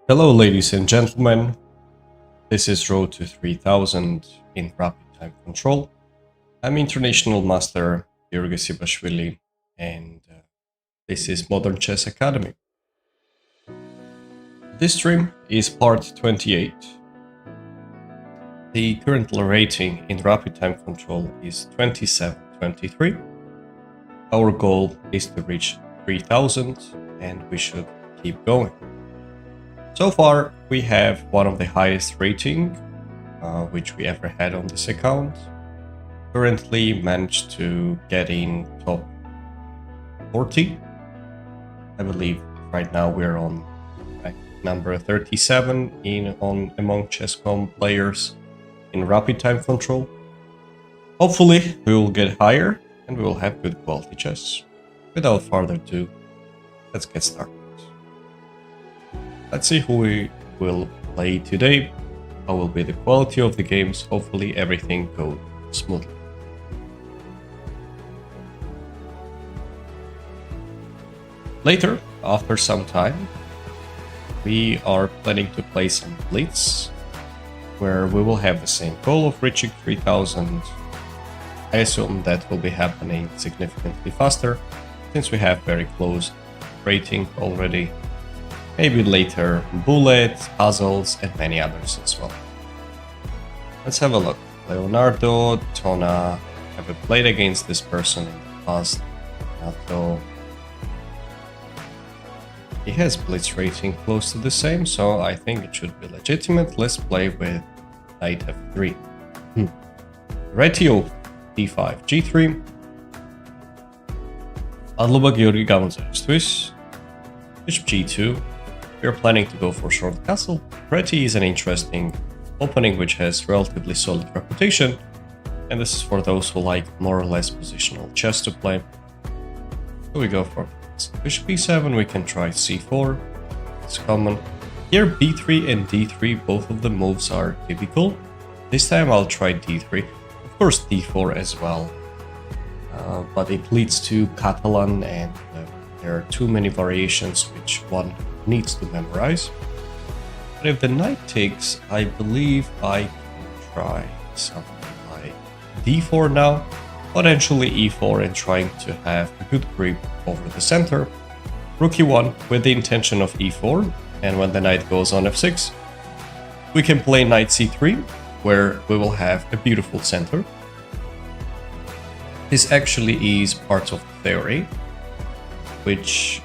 Hello ladies and gentlemen, this is Road to 3000 in Rapid Time Control. I'm International Master Georgi Sibashvili and this is Modern Chess Academy. This stream is part 28. The current rating in Rapid Time Control is 2723. Our goal is to reach 3000 and we should keep going. So far, we have one of the highest rating which we ever had on this account. Currently managed to get in top 40. I believe right now we're on number 37 among Chess.com players in Rapid Time Control. Hopefully, we will get higher and we will have good quality chess. Without further ado, let's get started. Let's see who we will play today, how will be the quality of the games, hopefully everything goes smoothly. Later, after some time, we are planning to play some Blitz, where we will have the same goal of reaching 3000. I assume that will be happening significantly faster, since we have very close rating already. Maybe later bullets, puzzles, and many others as well. Let's have a look. Leonardo, Tona, have played against this person in the past. Nato. He has blitz rating close to the same, so I think it should be legitimate. Let's play with knight f3. Retio, d5, g3. Adluba Georgi Gavanzayevstvis. Bishop g2. We are planning to go for short castle. Preti is an interesting opening which has relatively solid reputation, and this is for those who like more or less positional chess to play. So we go for bishop b7, we can try c4, it's common. Here b3 and d3, both of the moves are typical. This time I'll try d3, of course d4 as well, but it leads to Catalan and there are too many variations which one needs to memorize. But if the knight takes, I believe I can try something like d4 now, potentially e4 and trying to have a good grip over the center. Rook e1 with the intention of e4, and when the knight goes on f6, we can play knight c3, where we will have a beautiful center. This actually is part of the theory, which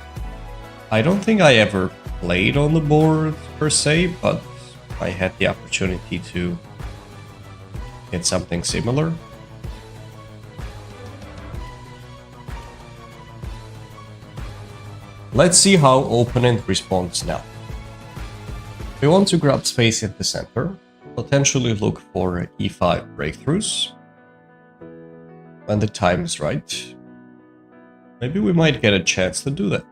I don't think I ever played on the board per se, but I had the opportunity to get something similar. Let's see how opponent responds now. We want to grab space in the center, potentially look for e5 breakthroughs. When the time is right, maybe we might get a chance to do that.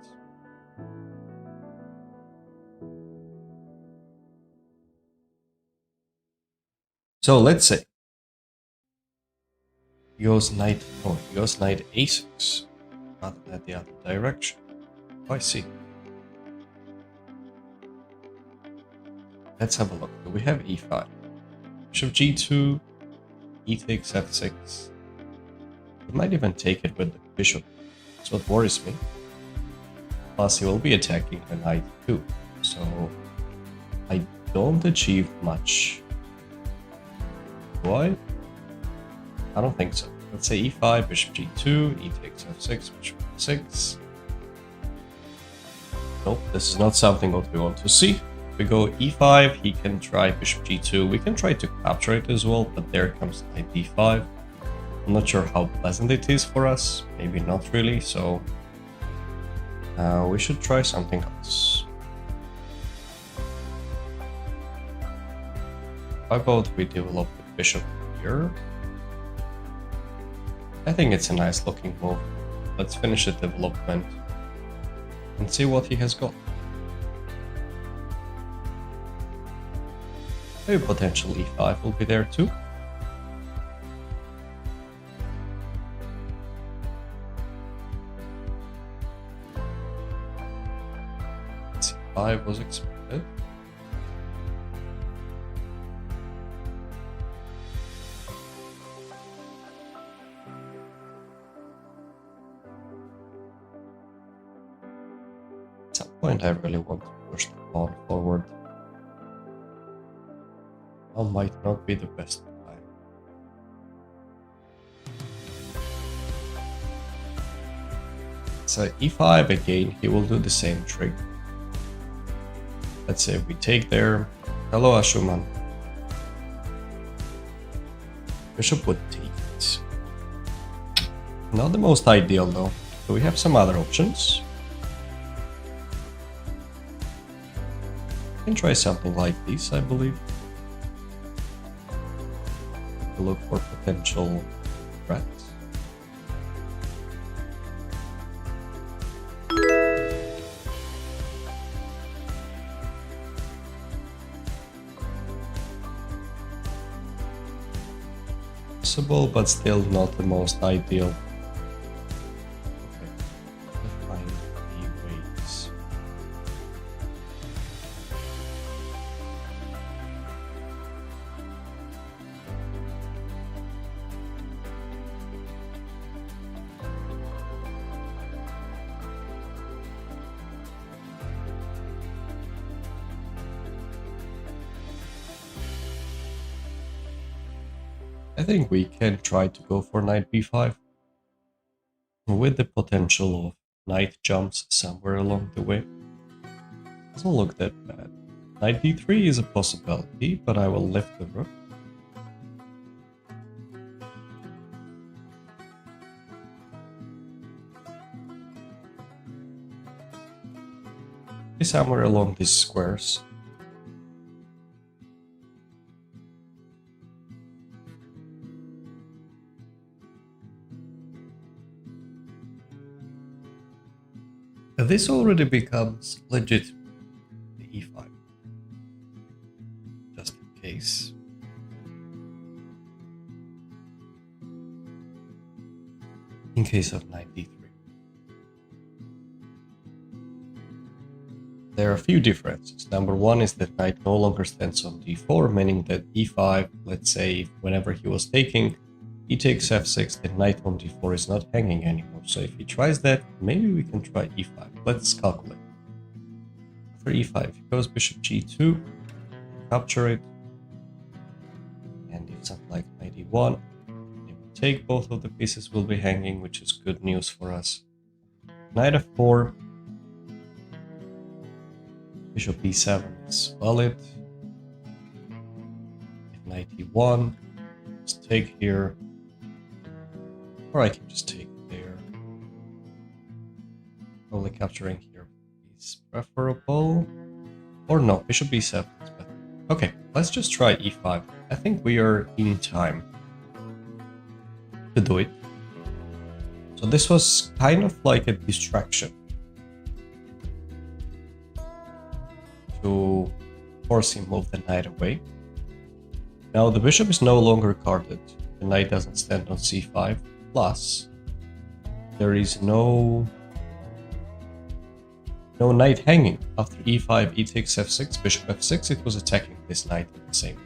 So let's say he goes knight a6, rather than the other direction. I see. Let's have a look. We have e5, bishop g2, e takes f6. He might even take it with the bishop. That's what worries me. Plus, he will be attacking the knight too, so I don't achieve much. Do I? I don't think so. Let's say e5, bishop g2, e takes f6, bishop f6. Nope, this is not something what we want to see. If we go e5, he can try bishop g2. We can try to capture it as well, but there comes knight d5. I'm not sure how pleasant it is for us. Maybe not really, so we should try something else. How about we develop the bishop here? I think it's a nice looking move. Let's finish the development and see what he has got. Maybe potential e5 will be there too. C5 was expected. point I really want to push the pawn forward. Now might not be the best time. So e5 again, he will do the same trick. Let's say we take there. Hello Ashuman. Bishop would take it. Not the most ideal though. So we have some other options. We can try something like this, I believe. To look for potential threats. Possible, but still not the most ideal. Okay, find the ways. I think we can try to go for knight b5 with the potential of knight jumps somewhere along the way. Doesn't look that bad. Knight d3 is a possibility, but I will lift the rook. Somewhere along these squares. This already becomes legit, the e5, just in case. In case of knight d3. There are a few differences. Number one is that knight no longer stands on d4, meaning that e5, let's say, whenever he was taking, he takes f6, then knight on d4 is not hanging anymore. So if he tries that, maybe we can try e5. Let's calculate. For e5, he goes bishop g2, capture it, and if something like knight e1, if we take, both of the pieces will be hanging, which is good news for us. Knight f4, bishop b7 is valid. If knight e1, just take here, or I can just take there. Probably capturing here is preferable. Or no, bishop b7 is better. Okay, let's just try e5. I think we are in time to do it. So this was kind of like a distraction to force him move the knight away. Now the bishop is no longer guarded. The knight doesn't stand on c5. Plus, there is no knight hanging. After e5, e takes f6, bishop f6, it was attacking this knight at the same time.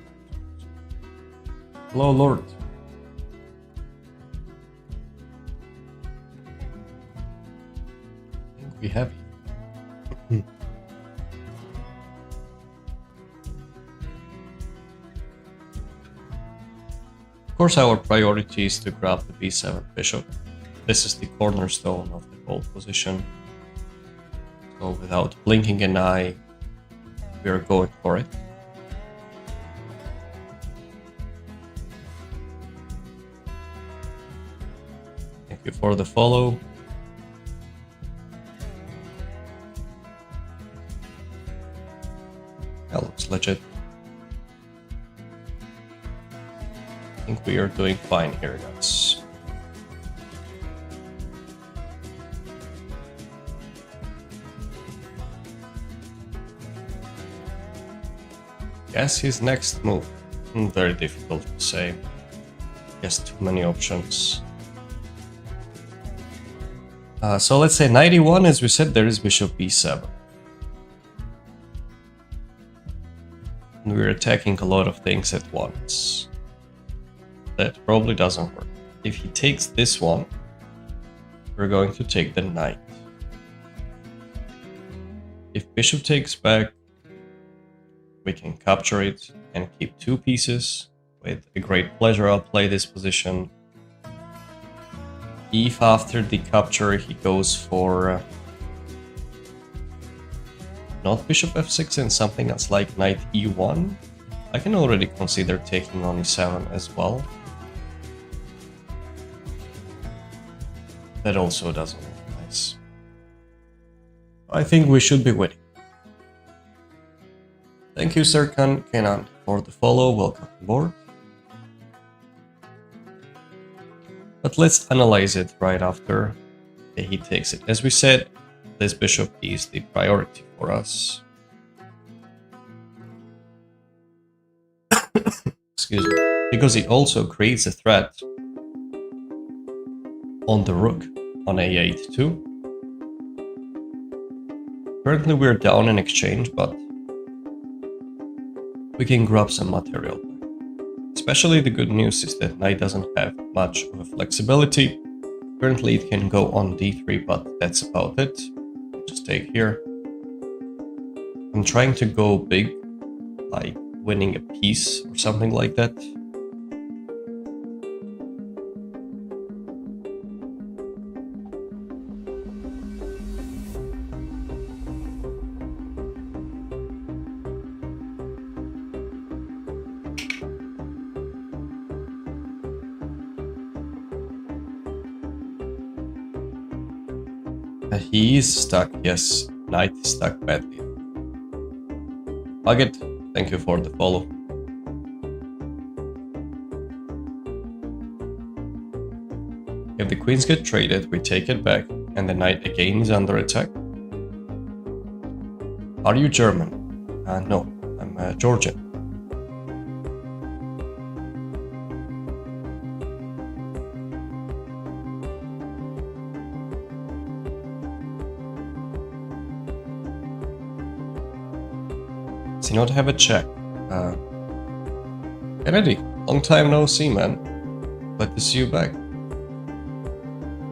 Hello, Lord. I think we have it. Of course, our priority is to grab the b7 bishop. This is the cornerstone of the whole position. So without blinking an eye, we are going for it. Thank you for the follow. That looks legit. I think we are doing fine here, guys. Guess his next move. Very difficult to say. Guess too many options. So let's say 91, as we said, there is bishop b7. And we're attacking a lot of things at once. That probably doesn't work. If he takes this one, we're going to take the knight. Bishop takes back. We can capture it and keep 2 pieces. With a great pleasure, I'll play this position. If after the capture he goes for not bishop f6 and something else like knight e1, I can already consider taking on e7 as well. That also doesn't look nice. I think we should be winning. Thank you, Serkan Kenan, for the follow. Welcome aboard. But let's analyze it right after he takes it. As we said, this bishop is the priority for us. Excuse me. Because it also creates a threat on the rook on a8 too. Currently we're down in exchange, but we can grab some material. Especially the good news is that knight doesn't have much of a flexibility. Currently it can go on d3, but that's about it. Just take here. I'm trying to go big, like winning a piece or something like that. He is stuck, yes. Knight is stuck badly. Hugget, thank you for the follow. If the queens get traded, we take it back, and the knight again is under attack. Are you German? No, I'm Georgian. Does he not have a check? Kennedy, long time no see, man. Glad to see you back.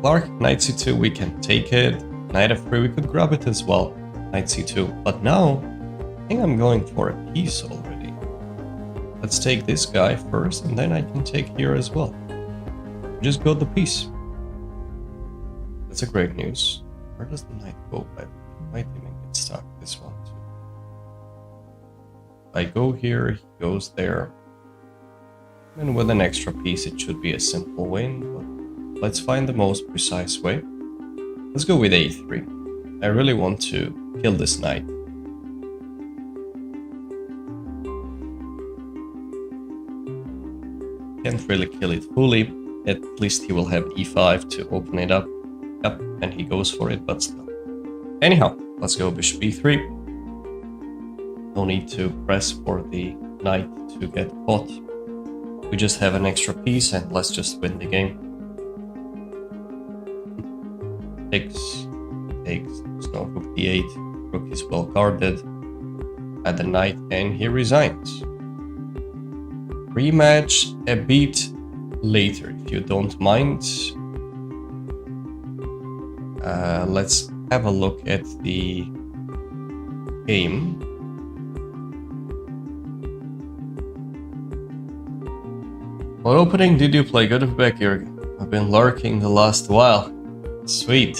Clark, knight c2, we can take it. Knight f3, we could grab it as well. Knight c2. But now, I think I'm going for a piece already. Let's take this guy first, and then I can take here as well. Just got the piece. That's a great news. Where does the knight go? I might even get stuck this one too. I go here, he goes there. And with an extra piece, it should be a simple win, but let's find the most precise way. Let's go with a3. I really want to kill this knight. Can't really kill it fully. At least he will have e5 to open it up. Yep, and he goes for it, but still. Anyhow, let's go bishop e3. No need to press for the knight to get caught. We just have an extra piece and let's just win the game. Takes, no rook d8. Rook is well guarded. At the knight and he resigns. Rematch a bit later, if you don't mind. Let's have a look at the game. What opening did you play? Good to be back, Jürgen. I've been lurking the last while. Sweet.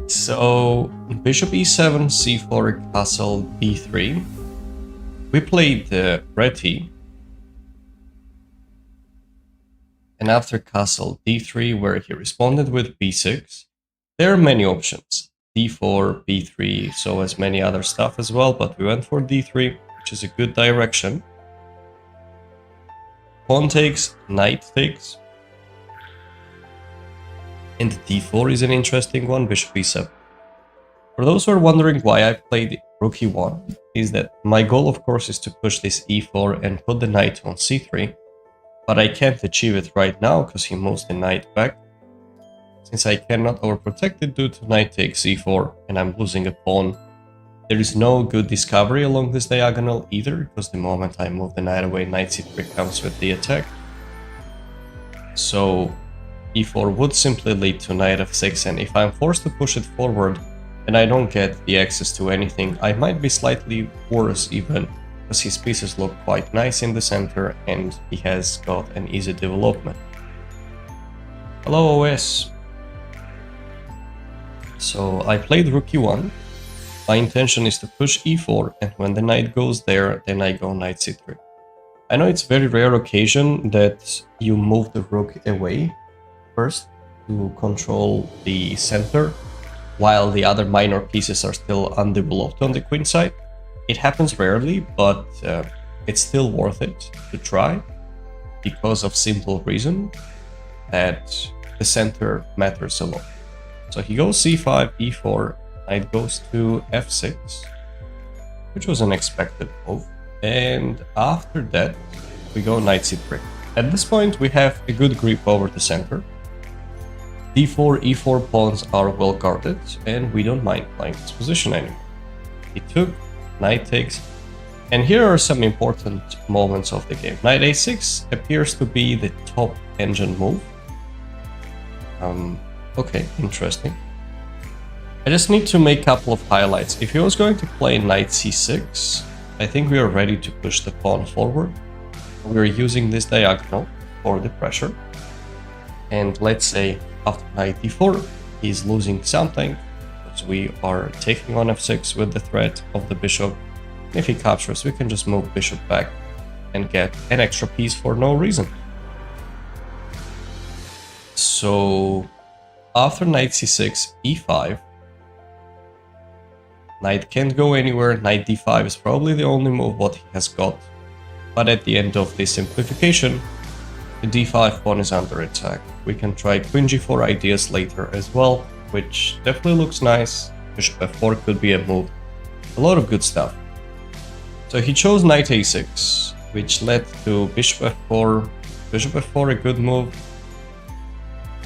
So, bishop e7, c4, castle b3. We played Preti. And after castle d3, where he responded with b6, there are many options. d4, b3, so as many other stuff as well, but we went for d3, which is a good direction. Pawn takes, knight takes. And d4 is an interesting one, bishop e7. For those who are wondering why I played rook e1, is that my goal of course is to push this e4 and put the knight on c3. But I can't achieve it right now because he moves the knight back. Since I cannot overprotect it due to knight takes c4 and I'm losing a pawn, there is no good discovery along this diagonal either, because the moment I move the knight away, knight c3 comes with the attack. So e4 would simply lead to knight f6, and if I'm forced to push it forward, and I don't get the access to anything, I might be slightly worse even, because his pieces look quite nice in the center and he has got an easy development. Hello OS. So I played rook e1. My intention is to push e4, and when the knight goes there, then I go knight c3. I know it's very rare occasion that you move the rook away first to control the center, while the other minor pieces are still undeveloped on the queen side. It happens rarely, but it's still worth it to try, because of simple reason that the center matters a lot. So he goes c5, e4, knight goes to f6, which was an expected move. And after that, we go knight c3. At this point, we have a good grip over the center. d4, e4 pawns are well guarded, and we don't mind playing this position anymore. He took, knight takes, and here are some important moments of the game. Knight a6 appears to be the top engine move. Okay, interesting. I just need to make a couple of highlights. If he was going to play knight c6, I think we are ready to push the pawn forward. We're using this diagonal for the pressure. And let's say after knight d4, he's losing something, because we are taking on f6 with the threat of the bishop. If he captures, we can just move bishop back and get an extra piece for no reason. So after knight c6, e5, knight can't go anywhere. Knight d5 is probably the only move what he has got. But at the end of this simplification, the d5 pawn is under attack. We can try queen g4 ideas later as well, which definitely looks nice. Bishop f4 could be a move. A lot of good stuff. So he chose knight a6, which led to bishop f4. Bishop f4 a good move.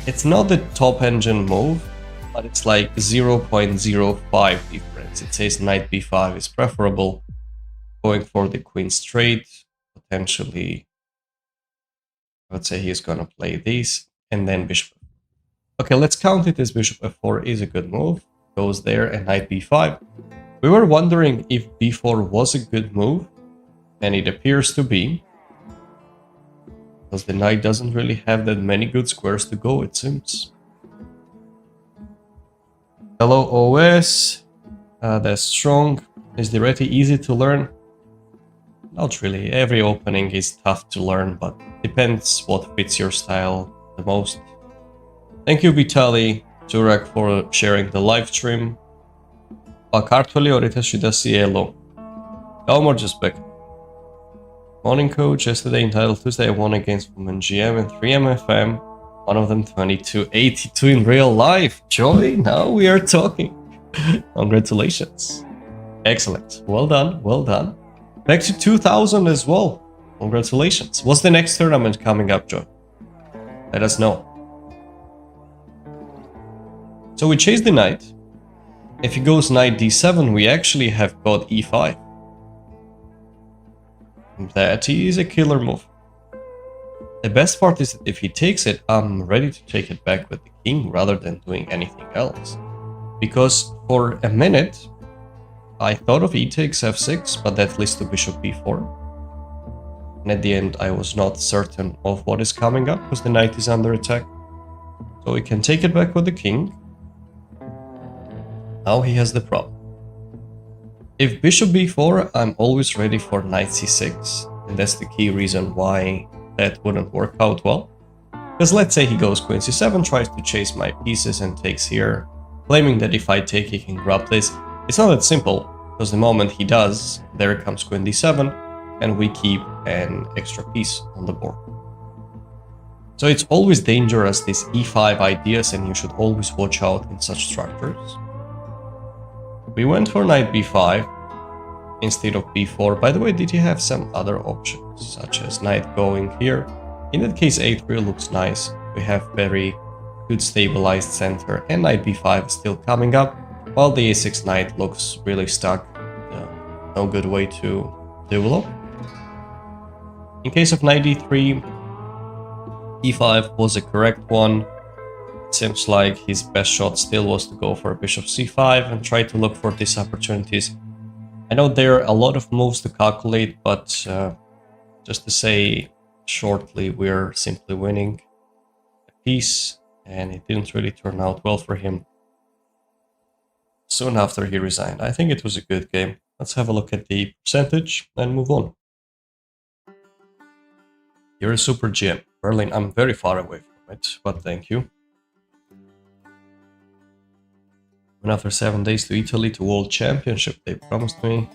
It's not the top engine move, but it's like 0.05 difference. It says knight b5 is preferable. Going for the queen straight, potentially, let's say he's gonna play these, and then bishop. Okay, let's count it as bishop f4 is a good move. Goes there, and knight b5. We were wondering if b4 was a good move, and it appears to be, because the knight doesn't really have that many good squares to go, it seems. Hello OS, that's strong. Is the reti easy to learn? Not really. Every opening is tough to learn, but depends what fits your style the most. Thank you Vitali Turak for sharing the live stream. Kartveli oriteshi da cielo. Galmorjespek. Morning coach, yesterday in Title Tuesday I won against Women GM and 3MFM. One of them 2282 in real life. Joy, now we are talking. Congratulations. Excellent. Well done, well done. Back to 2000 as well. Congratulations. What's the next tournament coming up, Joy? Let us know. So we chase the knight. If he goes knight d7, we actually have got e5. That is a killer move. The best part is that if he takes it, I'm ready to take it back with the king rather than doing anything else. Because for a minute, I thought of e takes f6, but that leads to bishop b4. And at the end, I was not certain of what is coming up because the knight is under attack. So we can take it back with the king. Now he has the problem. If bishop b4, I'm always ready for knight c6. And that's the key reason why that wouldn't work out well. Because let's say he goes queen c7, tries to chase my pieces and takes here, claiming that if I take he can grab this. It's not that simple, because the moment he does, there comes queen d7, and we keep an extra piece on the board. So it's always dangerous, these e5 ideas, and you should always watch out in such structures. We went for knight b5 instead of b4. By the way, did he have some other options, such as knight going here? In that case, a3 looks nice. We have very good stabilized center, and knight b5 is still coming up, while the a6 knight looks really stuck. No good way to develop. In case of knight d3, e5 was a correct one. It seems like his best shot still was to go for bishop c5 and try to look for these opportunities. I know there are a lot of moves to calculate, but just to say shortly, we're simply winning a piece, and it didn't really turn out well for him soon after he resigned. I think it was a good game. Let's have a look at the percentage and move on. You're a super GM. Berlin, I'm very far away from it, but thank you. And after 7 days to Italy to World Championship, they promised me.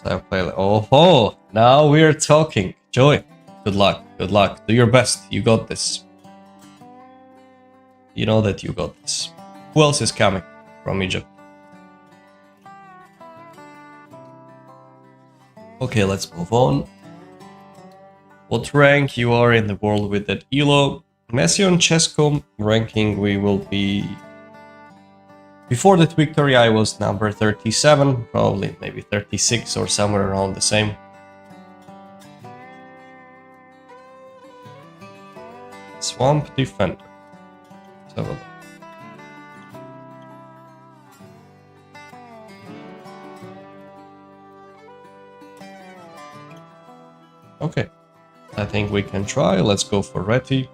So I play. Oh, now we're talking. Joey, good luck. Good luck. Do your best. You got this. You know that you got this. Who else is coming from Egypt? Okay, let's move on. What rank you are in the world with that Elo? Messi on Chess.com ranking, we will be... Before that victory I was number 37, probably maybe 36 or somewhere around the same. Swamp Defender. Let's have a look. Okay, I think we can try. Let's go for Reti.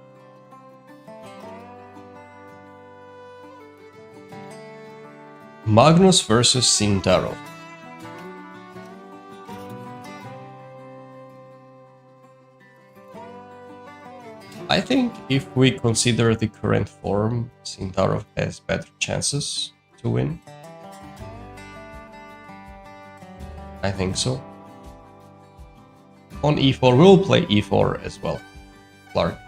Magnus versus Sindarov. I think if we consider the current form, Sindarov has better chances to win. I think so. On e4, we'll play e4 as well. Clark.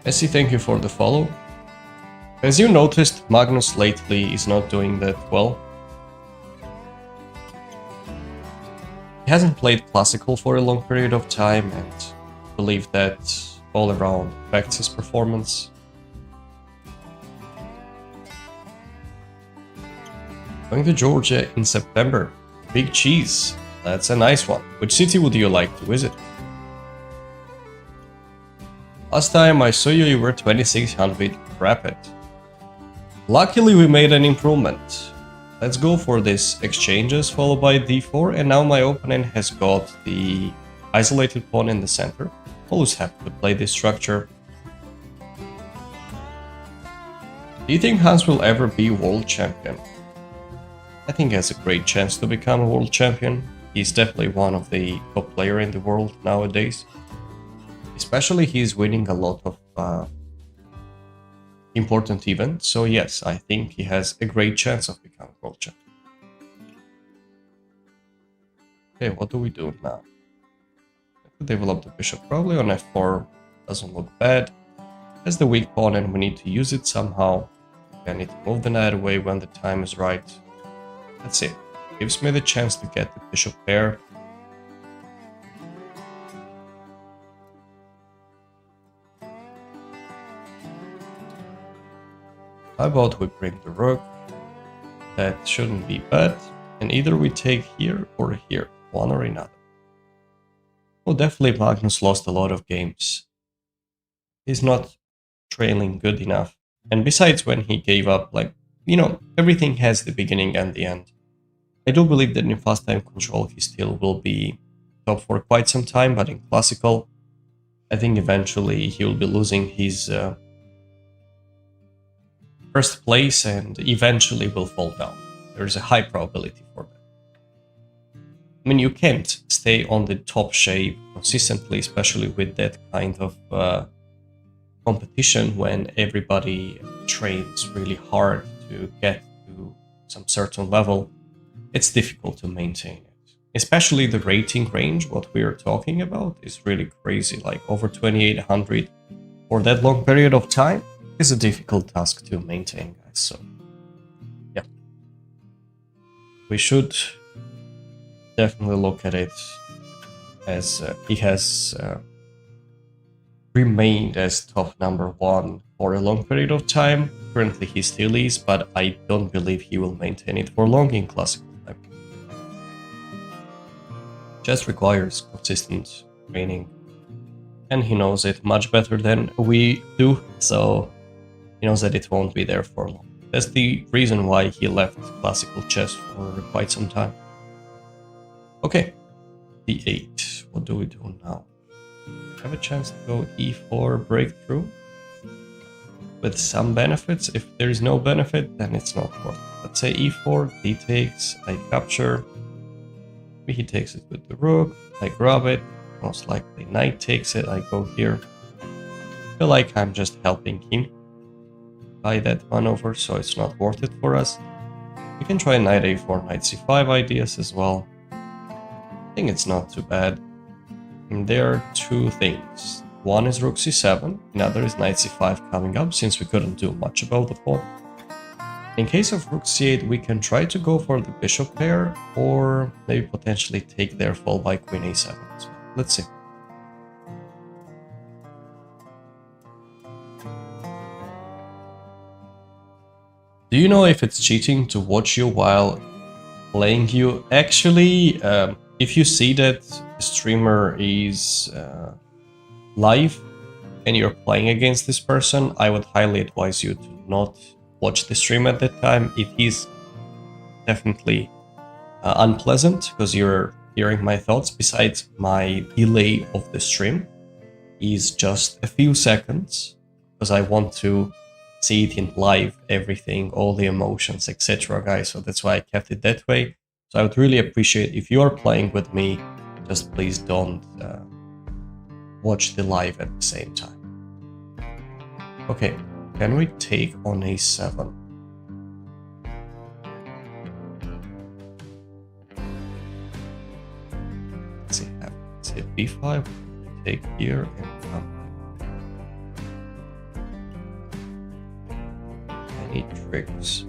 Messi, thank you for the follow. As you noticed, Magnus lately is not doing that well. He hasn't played classical for a long period of time, and I believe that all around affects his performance. Going to Georgia in September. Big cheese. That's a nice one. Which city would you like to visit? Last time I saw you, you were 2600 rapid. Luckily we made an improvement. Let's go for this exchanges followed by d4, and now my opponent has got the isolated pawn in the center. Always happy to play this structure. Do you think Hans will ever be world champion? I think he has a great chance to become a world champion. He's definitely one of the top players in the world nowadays. Especially he's winning a lot of important events. So yes, I think he has a great chance of becoming world champion. Okay, what do we do now? Develop the bishop probably on f4. Doesn't look bad. Has the weak pawn and we need to use it somehow. I need to move the knight away when the time is right. That's it. Gives me the chance to get the bishop pair. How about we bring the rook? That shouldn't be bad. And either we take here or here, one or another. Well, definitely Magnus lost a lot of games. He's not trailing good enough. And besides, when he gave up, like, you know, everything has the beginning and the end. I do believe that in fast time control he still will be top for quite some time, but in classical, I think eventually he will be losing his first place and eventually will fall down. There is a high probability for that. I mean, you can't stay on the top shape consistently, especially with that kind of competition when everybody trains really hard to get to some certain level. It's difficult to maintain it. Especially the rating range, what we are talking about, is really crazy. Like over 2800 for that long period of time is a difficult task to maintain, guys. So, yeah. We should definitely look at it as he has remained as top number one for a long period of time. Currently he still is, but I don't believe he will maintain it for long in classical time. Chess requires consistent training. and he knows it much better than we do, so he knows that it won't be there for long. That's the reason why he left classical chess for quite some time. Okay, d8. What do we do now? Have a chance to go e4 breakthrough with some benefits. If there is no benefit, then it's not worth it. Let's say e4, d takes, I capture. Maybe he takes it with the rook, I grab it. Most likely knight takes it, I go here. I feel like I'm just helping him by that maneuver, so it's not worth it for us. We can try knight a4, knight c5 ideas as well. I think it's not too bad. And there are two things. One is rook c7, another is knight c5 coming up, since we couldn't do much about the pawn. In case of rook c8, we can try to go for the bishop pair, or maybe potentially take their fall by queen a7 as well. Let's see. Do you know if it's cheating to watch you while playing you? Actually, if you see that the streamer is live and you're playing against this person, I would highly advise you to not watch the stream at that time. It is definitely unpleasant because you're hearing my thoughts. Besides, my delay of the stream is just a few seconds because I want to see it in live, everything, all the emotions, etc. guys, so that's why I kept it that way. So I would really appreciate if you are playing with me, just please don't watch the live at the same time. Okay, can we take on a7? Let's see, let's hit b5, take here and come. Any tricks?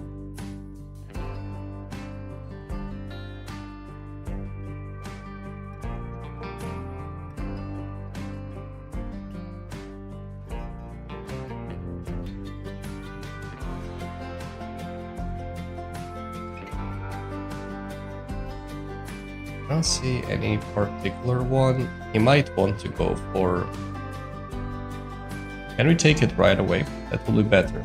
I don't see any particular one. He might want to go for... Can we take it right away? That will be better.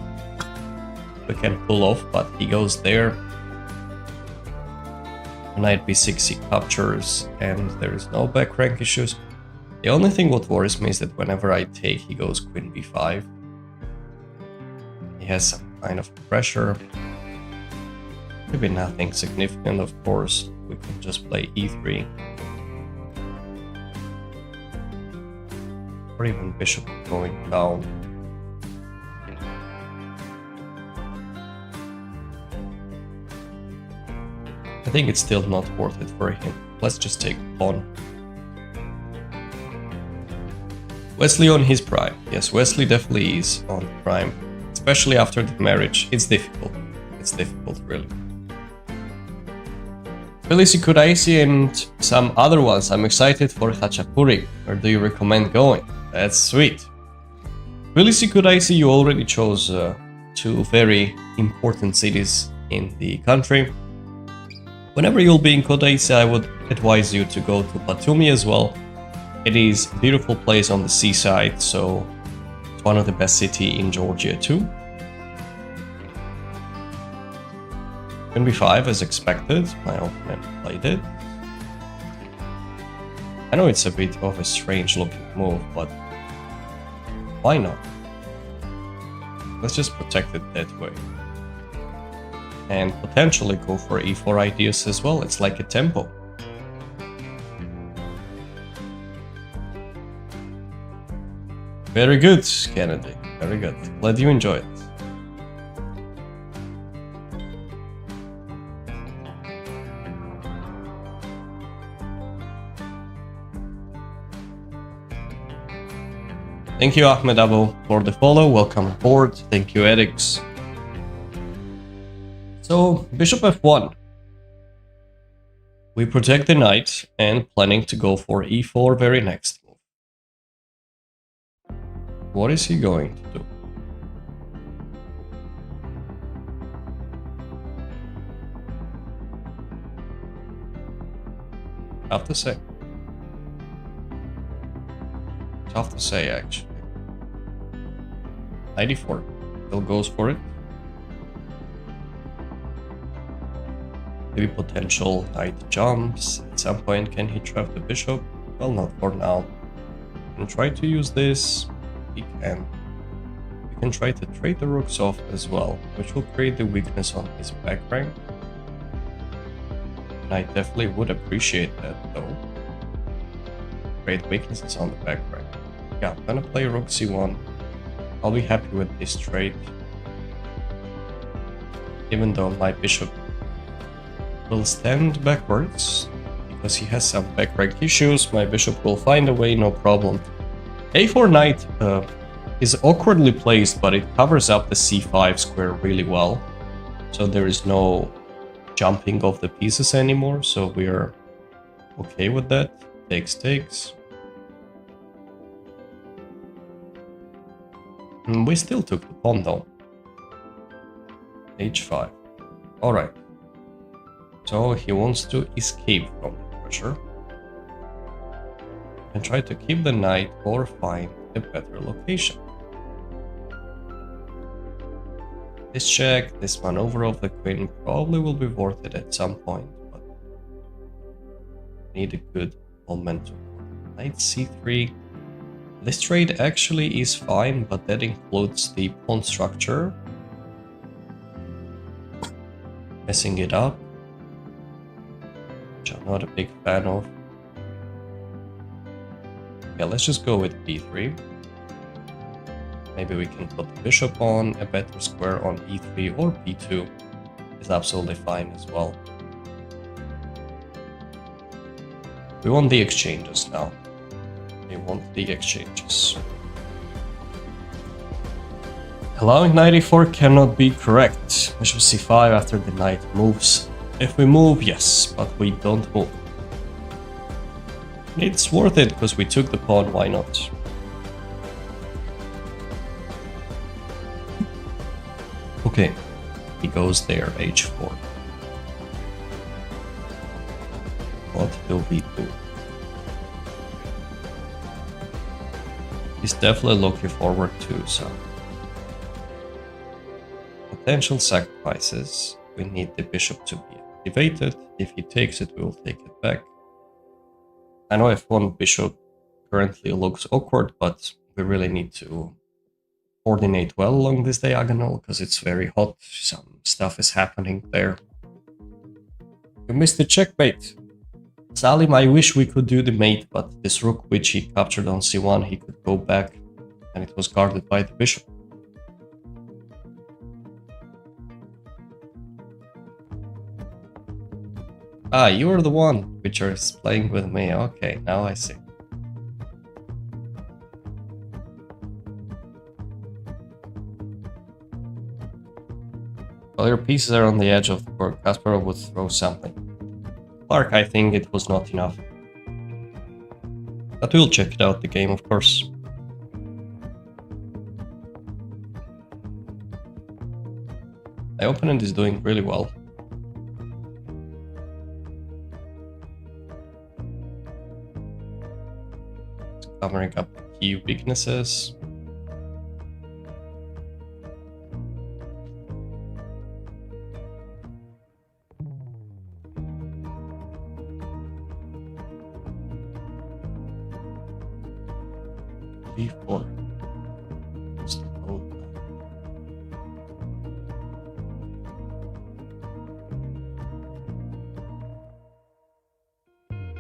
We can pull off, but he goes there. Knight b6 he captures, and there is no back rank issues. The only thing what worries me is that whenever I take, he goes queen b5. He has some kind of pressure. Maybe nothing significant, of course. We can just play e3. Or even bishop going down. I think it's still not worth it for him. Let's just take pawn. Wesley on his prime. Yes, Wesley definitely is on prime. Especially after the marriage. It's difficult. It's difficult, really. Tbilisi Kutaisi and some other ones. I'm excited for Khachapuri. Where do you recommend going? That's sweet. Tbilisi Kutaisi, you already chose two very important cities in the country. Whenever you'll be in Kutaisi, I would advise you to go to Batumi as well. It is a beautiful place on the seaside, so it's one of the best cities in Georgia too. Queen b5 as expected, my opponent played it. I know it's a bit of a strange looking move, but why not? Let's just protect it that way. And potentially go for e4 ideas as well, it's like a tempo. Very good, Kennedy, very good. Glad you enjoyed it. Thank you, Ahmed Abu, for the follow. Welcome aboard. Thank you, Edix. So, bishop f1. We protect the knight and planning to go for e4 very next move. What is he going to do? Have to say. Tough to say, actually. 94. Still goes for it. Maybe potential knight jumps. At some point, can he trap the bishop? Well, not for now. And try to use this. He can. We can try to trade the rooks off as well, which will create the weakness on his back rank. And I definitely would appreciate that, though. Create weaknesses on the back rank. Yeah, I'm gonna play rook c1. I'll be happy with this trade. Even though my bishop will stand backwards, because he has some back rank issues, my bishop will find a way, no problem. a4 knight is awkwardly placed, but it covers up the c5 square really well. So there is no jumping of the pieces anymore, so we are okay with that. Takes. And we still took the pawn though. h5. Alright. So he wants to escape from the pressure. And try to keep the knight or find a better location. This check, this maneuver of the queen probably will be worth it at some point, but need a good momentum. Knight c3. This trade actually is fine, but that includes the pawn structure. Messing it up, which I'm not a big fan of. Yeah, let's just go with b3. Maybe we can put the bishop on a better square on e3, or b2 is absolutely fine as well. We want the exchanges now. We want the exchanges. Allowing knight e4 cannot be correct. Bishop c5 after the knight moves. If we move, yes, but we don't move. It's worth it because we took the pawn, why not? Okay, he goes there, h4. What do we do? He's definitely looking forward to some potential sacrifices. We need the bishop to be activated. If he takes it, we will take it back. I know f1 bishop currently looks awkward, but we really need to coordinate well along this diagonal because it's very hot. Some stuff is happening there. You missed the checkmate. Salim, I wish we could do the mate, but this rook which he captured on c1, he could go back and it was guarded by the bishop. Ah, you are the one which is playing with me. Okay, now I see. Well, your pieces are on the edge of the board. Kasparov would throw something. Clark, I think it was not enough. But we'll check it out the game, of course. My opponent is doing really well. It's covering up key weaknesses. b4. It's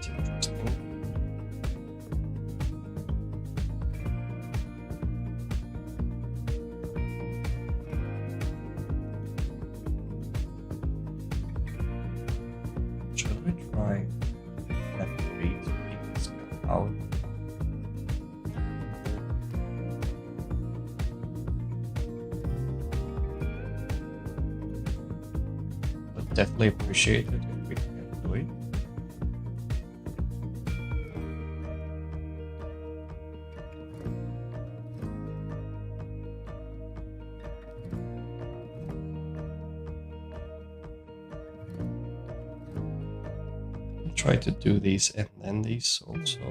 interesting. Should we try f3 to keep this guy out? Definitely appreciate it if we can do it. Try to do these and then these also.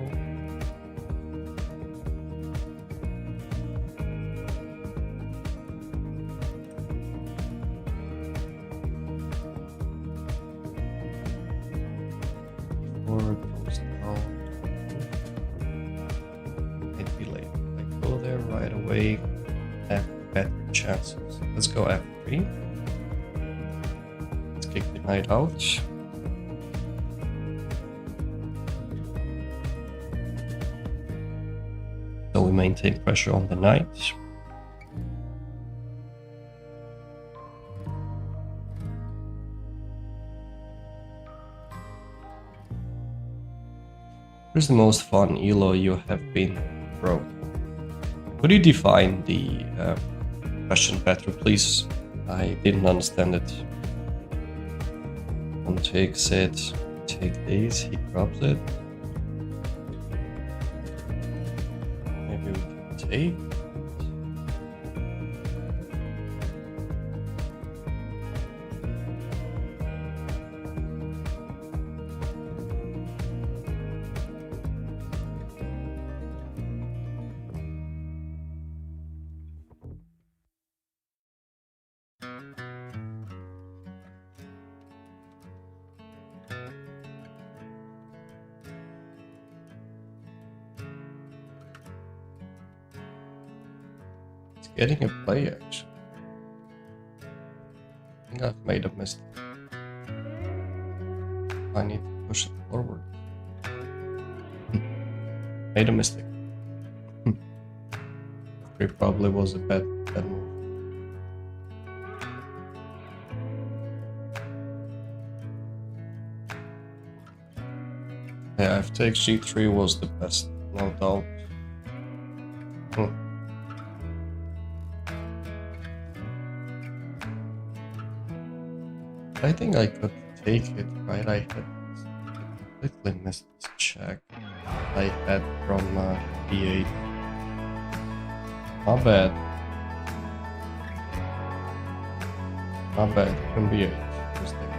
way have better chances. Let's go f3. Let's kick the knight out. So we maintain pressure on the knight. Where's the most fun ELO you have been, bro? Could you define the question better, please? I didn't understand it. One takes it, take this, he grabs it. Maybe we can take. Getting a play, actually. I think I've made a mistake. I need to push it forward. Made a mistake. It probably was a bad move. Yeah, if takes g3 was the best, no doubt. I think I could take it, right? I had completely missed this check I had from b8. Not bad. Not bad, from b8. Mistake.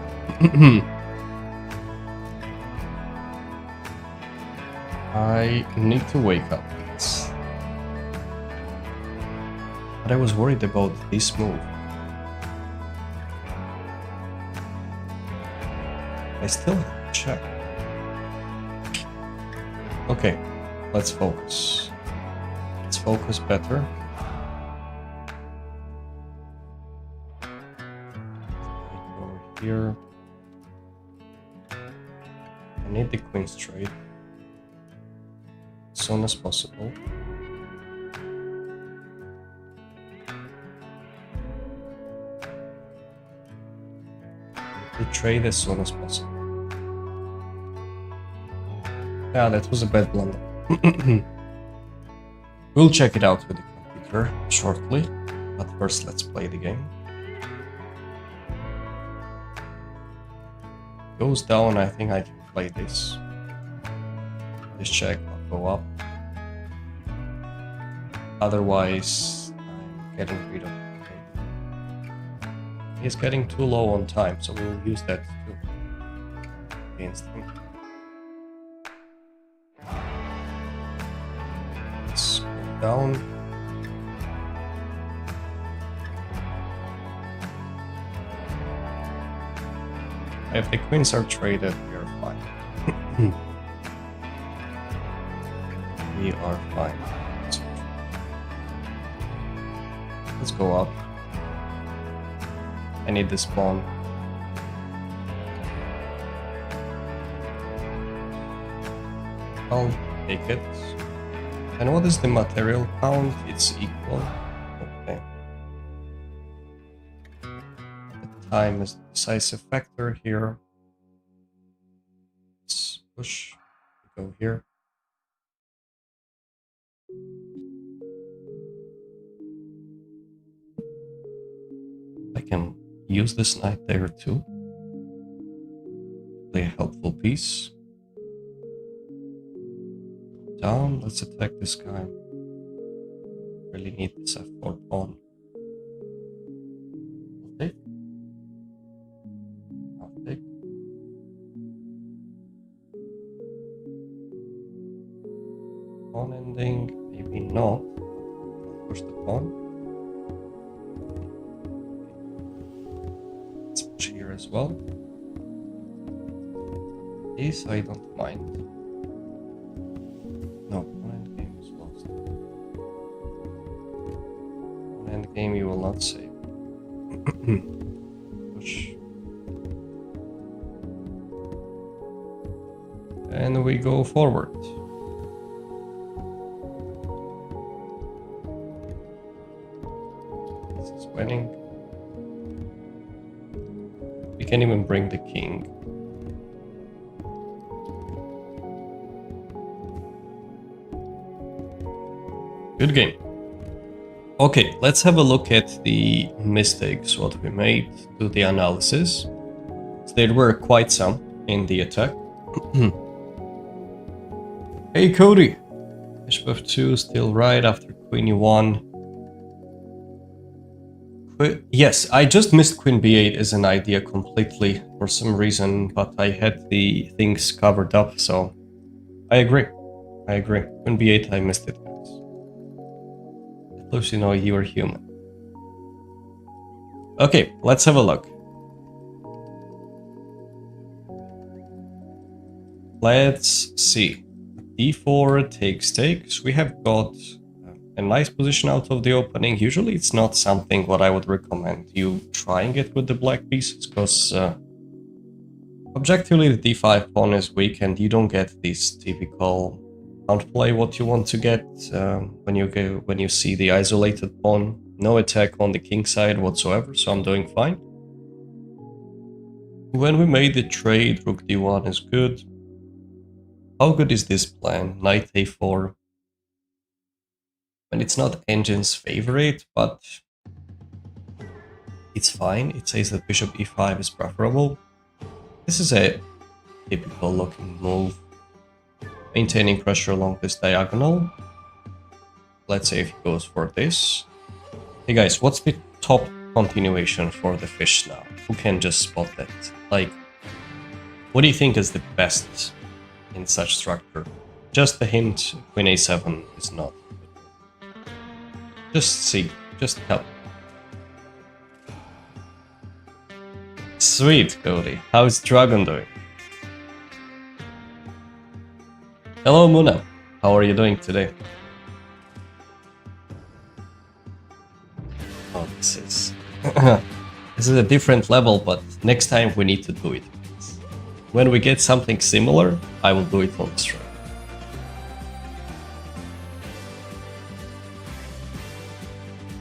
I need to wake up. But I was worried about this move. I still have to check. Okay, let's focus. Let's focus better. Over here. I need the queen straight as soon as possible. The trade as soon as possible. Yeah, that was a bad blunder. We'll check it out with the computer shortly, but first let's play the game. Goes down, I think I can play this. This check will go up. Otherwise, I'm getting rid of it. He's getting too low on time, so we'll use that too against him. Let's go down. If the queens are traded, we are fine. We are fine. Let's go up. I need this pawn. I'll take it. And what is the material count? It's equal. Okay. The time is the decisive factor here. Let's push. Go here. I can use this knight there too. Play a helpful piece. Down, let's attack this guy. Really need this f4 pawn. I'll take. I'll take. Pawn ending, maybe not. I'll push the pawn. Let's push here as well. This I don't mind. No, pawn endgame is lost. game you will not save. Push. And we go forward. This is winning. We can even bring the king. Good game. Okay, let's have a look at the mistakes what we made, do the analysis. So there were quite some in the attack. Hey Cody! Bishop f2 still right after queen e1. Yes, I just missed queen b8 as an idea completely for some reason, but I had the things covered up, so I agree. Queen b8, I missed it. At least you know you are human. Okay, let's have a look. Let's see. d4 takes. We have got a nice position out of the opening. Usually it's not something what I would recommend you trying it with the black pieces, because objectively the d5 pawn is weak and you don't get this typical outplay what you want to get when you see the isolated pawn. No attack on the king side whatsoever, so I'm doing fine. When we made the trade, rook d1 is good. How good is this plan? Knight a4. And it's not Engine's favorite, but it's fine. It says that bishop e5 is preferable. This is a typical looking move. Maintaining pressure along this diagonal. Let's say if he goes for this. Hey guys, what's the top continuation for the fish now? Who can just spot that? Like, what do you think is the best in such structure? Just a hint, queen a7 is not. Just see, just help. Sweet, Cody. How's Dragon doing? Hello, Muna. How are you doing today? Oh, this is this is a different level, but next time we need to do it. When we get something similar, I will do it on the stream.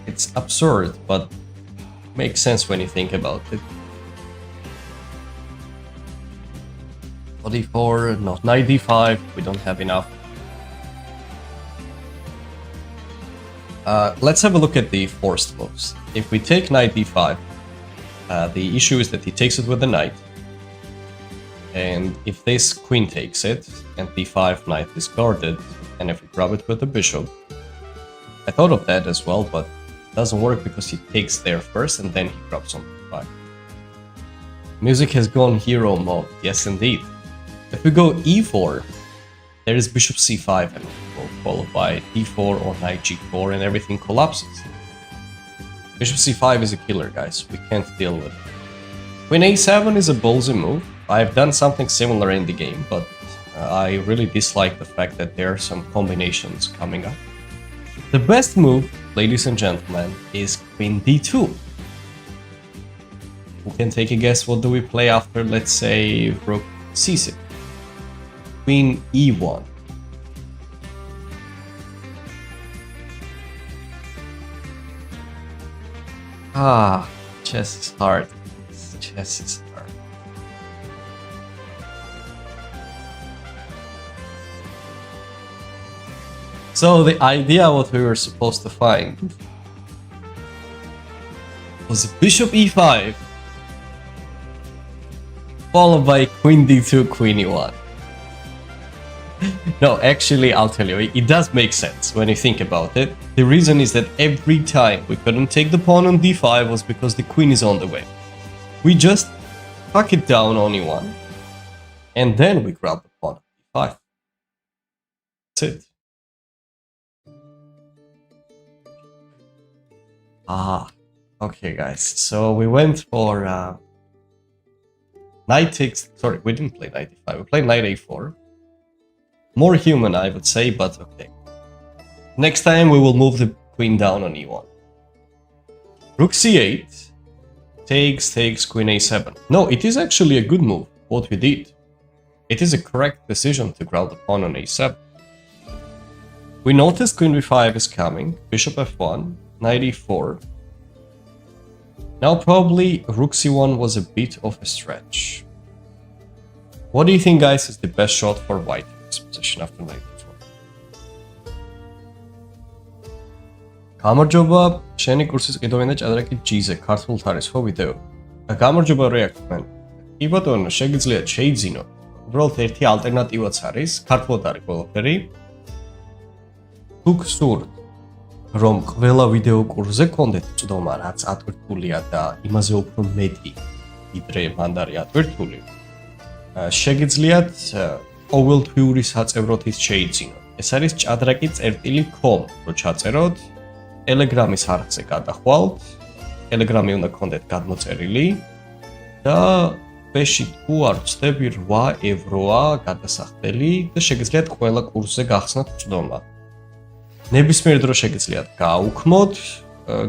It's absurd, but makes sense when you think about it. d4, not knight d5, we don't have enough. Let's have a look at the forced moves. If we take knight d5, the issue is that he takes it with the knight. And if this queen takes it, and d5 knight is guarded, and if we grab it with the bishop, I thought of that as well, but it doesn't work because he takes there first and then he grabs on d5. Music has gone hero mode, yes indeed. If we go e4, there is bishop c5 and followed by d4 or knight g4 and everything collapses. Bishop c5 is a killer, guys. We can't deal with it. Queen a7 is a ballsy move. I've done something similar in the game, but I really dislike the fact that there are some combinations coming up. The best move, ladies and gentlemen, is queen d2. Who can take a guess what do we play after, let's say, rook c6? Queen e1. Ah, chess is hard. Chess is hard. So the idea what we were supposed to find was bishop e5 followed by queen d2, queen e1. No, actually, I'll tell you, it does make sense when you think about it. The reason is that every time we couldn't take the pawn on d5 was because the queen is on the way. We just tuck it down on e1, and then we grab the pawn on d5. That's it. Ah, okay, guys. So we went for knight takes. Sorry, we didn't play knight e5. We played knight a4. More human, I would say, but okay. Next time we will move the queen down on e1. Rook c8 takes queen a7. No, it is actually a good move, what we did. It is a correct decision to ground the pawn on a7. We noticed queen b5 is coming, bishop f1, knight e4. Now probably rook c1 was a bit of a stretch. What do you think, guys, is the best shot for white in this position after knight e4? გამარჯობა, შენი კურსის კიდევ ჭადრაკი G-ზე ქართულთ არის ხო ვიდეო? გამარჯობა რეაქტმენ. კი ბატონო, შეგიძლიათ შეიძინოთ. უბრალოდ ერთი ალტერნატივაც არის, ქართულად არის ყველაფერი. თუ გსურთ, რომ ყველა ვიდეო კურსზე გქონდეთ წვდომა, რაც ატვირთულია და იმაზე უფრო მეტი, ვიდრე მანდ არის ატვირთული, შეგიძლიათ ყოველთვიური საწევროთ ის შეიძინოთ. ეს არის ჭადრაკი.com, რო ჩაწეროთ. Telegram-ის არხზე გადახვალთ, Telegram-ი უნდა გქონდეთ გადმოწერილი და ფეში თუ არ ვწდები 8 ევროა გადასახდელი და შეგიძლიათ ყველა კურსზე გახსნათ წვდომა. ნებისმიერ დრო შეგიძლიათ გააუქმოთ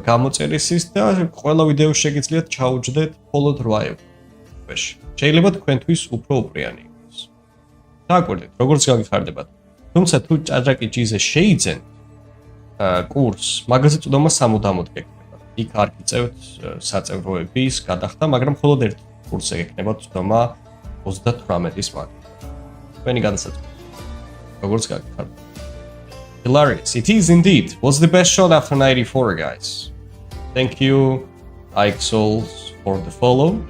გამოწერისის და ყველა ვიდეო შეგიძლიათ ჩაუჯდეთ მხოლოდ 8 евро. ფეში. შეიძლება თქვენთვის უფრო უპრიანი იყოს. დააკვირდით, როგორც გაგიხარდებათ. თუმცა თუ ჭადრაკი G-ზე შეიძენთ კურს, მაგაზე წვდომა სამუდამოდ გექნება. იქ არ გიწევთ საწევროების გადახდა, მაგრამ მხოლოდ ერთ კურსზე გექნება წვდომა 38-ის მაგით. თქვენი გადასაწყვეტი. როგორც გაგიხარდებათ. Hilarious. It is indeed. What's the best shot after 94, guys? Thank you, Ixols, for the follow.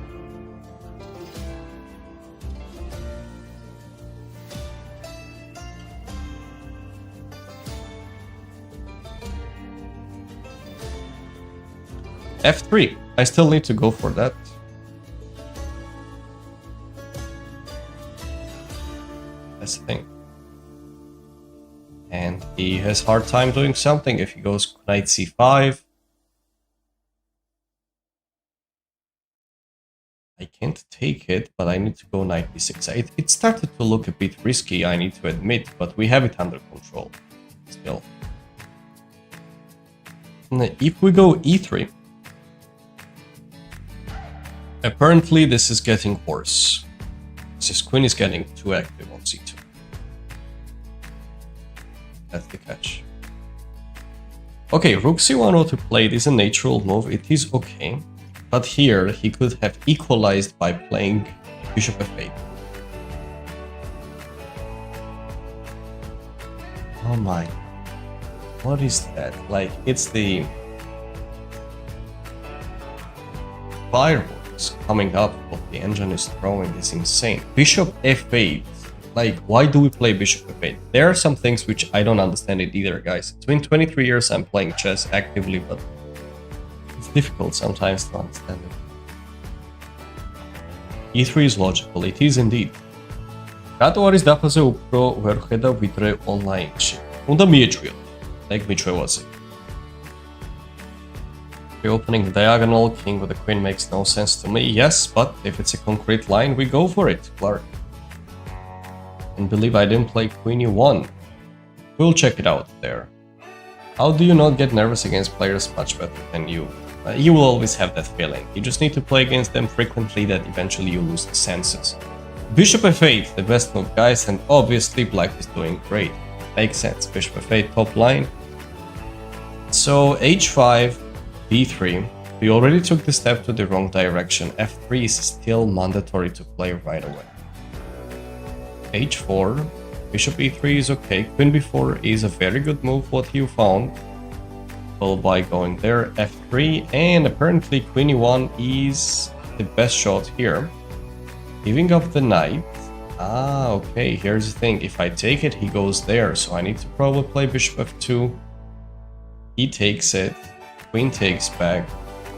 F3. I still need to go for that. That's the thing. And he has hard time doing something if he goes knight c5. I can't take it, but I need to go knight b6. It started to look a bit risky, I need to admit, but we have it under control still. If we go e3, apparently this is getting worse. This queen is getting too active on c2. That's the catch. Okay, rook c1 autoplayed is a natural move, it is okay. But here he could have equalized by playing bishop f8. Oh my. What is that? Like, it's the fireworks coming up what the engine is throwing is insane. Bishop f8. Like, why do we play bishop f8? There are some things which I don't understand it either, guys. It's been 23 years I'm playing chess actively, but it's difficult sometimes to understand it. e3 is logical, it is indeed. Rato არის დაფაზე უფრო ვერ ხედავ ვიდრე ონლაინში. უნდა მიეჭვიოთ, ეგ მიჩვევაზე. Reopening the diagonal, king with the queen makes no sense to me. Yes, but if it's a concrete line, we go for it, Clark. And believe I didn't play queen e1. We'll check it out there. How do you not get nervous against players much better than you? You will always have that feeling. You just need to play against them frequently that eventually you lose the senses. Bishop f8, the best move, guys, and obviously black is doing great. Makes sense. Bishop f8 top line. So h5, b3. We already took the step to the wrong direction. f3 is still mandatory to play right away. h4, bishop e3 is okay. Queen b4 is a very good move, what you found. Well, by going there, f3, and apparently queen e1 is the best shot here. Giving up the knight. Ah, okay, here's the thing. If I take it, he goes there, so I need to probably play bishop f2. He takes it, queen takes back,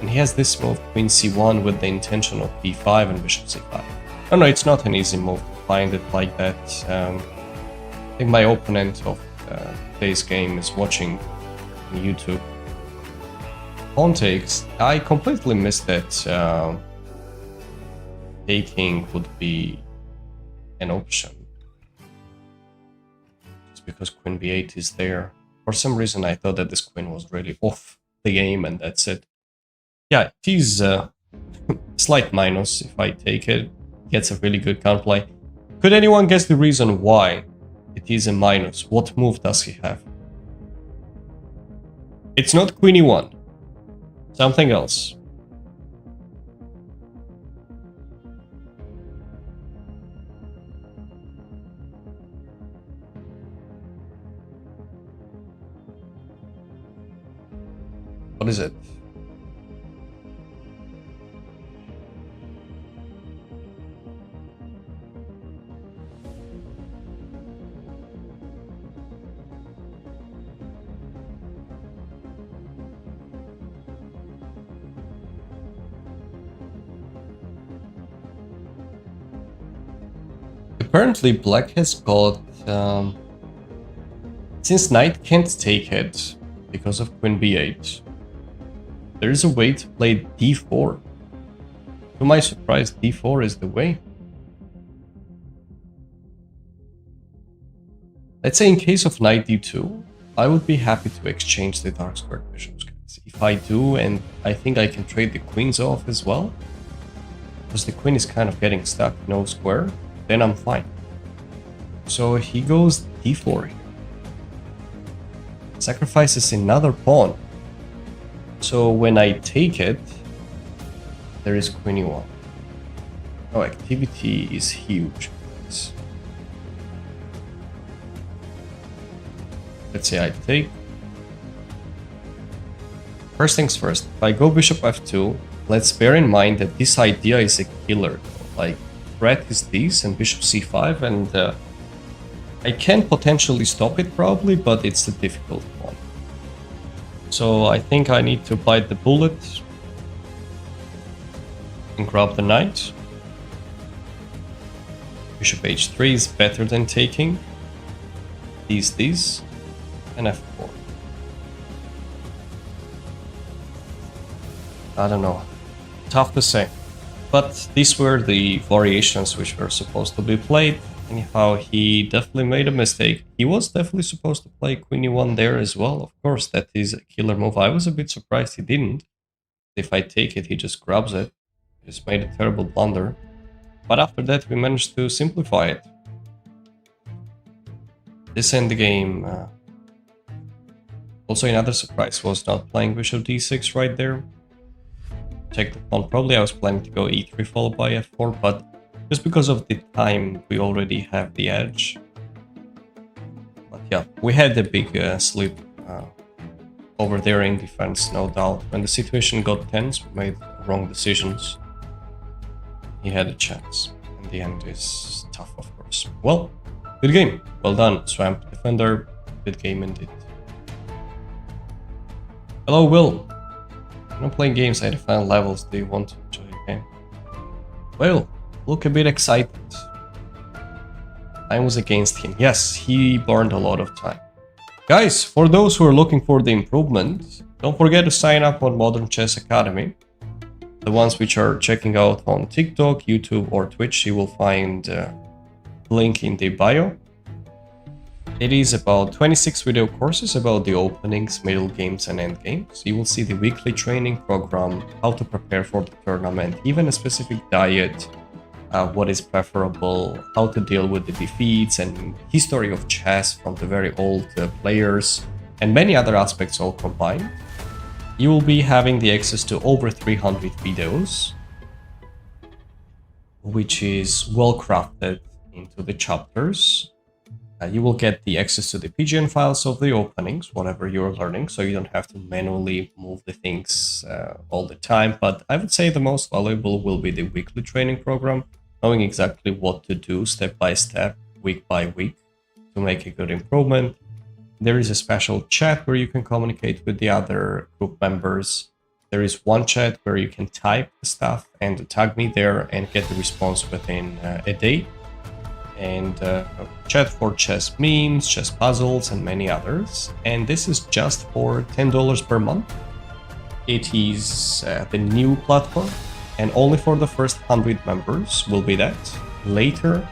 and he has this move, queen c1, with the intention of b5 and bishop c5. Oh no, it's not an easy move to find it like that. I think my opponent of today's game is watching on YouTube. Pawn takes. I completely missed that taking would be an option. Just because queen b8 is there. For some reason I thought that this queen was really off the game and that's it. Yeah, it is slight minus if I take it. Gets a really good counterplay. Could anyone guess the reason why it is a minus? What move does he have? It's not Queen E1. Something else. What is it? Apparently black has got... since knight can't take it because of queen b8, there is a way to play d4. To my surprise, d4 is the way. Let's say in case of knight d2, I would be happy to exchange the dark squared bishops. If I do, and I think I can trade the queens off as well, because the queen is kind of getting stuck, no square, then I'm fine. So he goes d4 here. Sacrifices another pawn. So when I take it, there is queen e1. Oh, activity is huge. Let's say I take. First things first, if I go bishop f2, let's bear in mind that this idea is a killer. Like, threat is this and bishop c5, and I can potentially stop it probably, but it's a difficult one. So I think I need to bite the bullet and grab the knight. Bishop h3 is better than taking. These, and f4. I don't know. Tough to say. But these were the variations which were supposed to be played. Anyhow, he definitely made a mistake. He was definitely supposed to play queen e1 there as well. Of course, that is a killer move. I was a bit surprised he didn't. If I take it, he just grabs it. Just made a terrible blunder. But after that, we managed to simplify it. This endgame... also, another surprise was not playing bishop d6 right there. Check the pawn. Probably I was planning to go e3 followed by f4, but just because of the time, we already have the edge. But yeah, we had a big slip over there in defense, no doubt. When the situation got tense, we made wrong decisions. He had a chance. In the end, is tough, of course. Well, good game. Well done, Swamp Defender. Good game indeed. Hello, Will. I'm not playing games at final levels. Do you want to enjoy your game? Well, look a bit excited. I was against him. Yes, he burned a lot of time. Guys, for those who are looking for the improvement, don't forget to sign up on Modern Chess Academy. The ones which are checking out on TikTok, YouTube, or Twitch, you will find the link in the bio. It is about 26 video courses about the openings, middle games, and end games. You will see the weekly training program, how to prepare for the tournament, even a specific diet, what is preferable, how to deal with the defeats, and history of chess from the very old players, and many other aspects all combined. You will be having the access to over 300 videos, which is well crafted into the chapters. You will get the access to the PGN files of the openings, whatever you're learning, so you don't have to manually move the things all the time. But I would say the most valuable will be the weekly training program, knowing exactly what to do step by step, week by week, to make a good improvement. There is a special chat where you can communicate with the other group members. There is one chat where you can type the stuff and tag me there and get the response within a day. And a chat for chess memes, chess puzzles, and many others. And this is just for $10 per month. It is the new platform, and only for the first 100 members will be that. Later,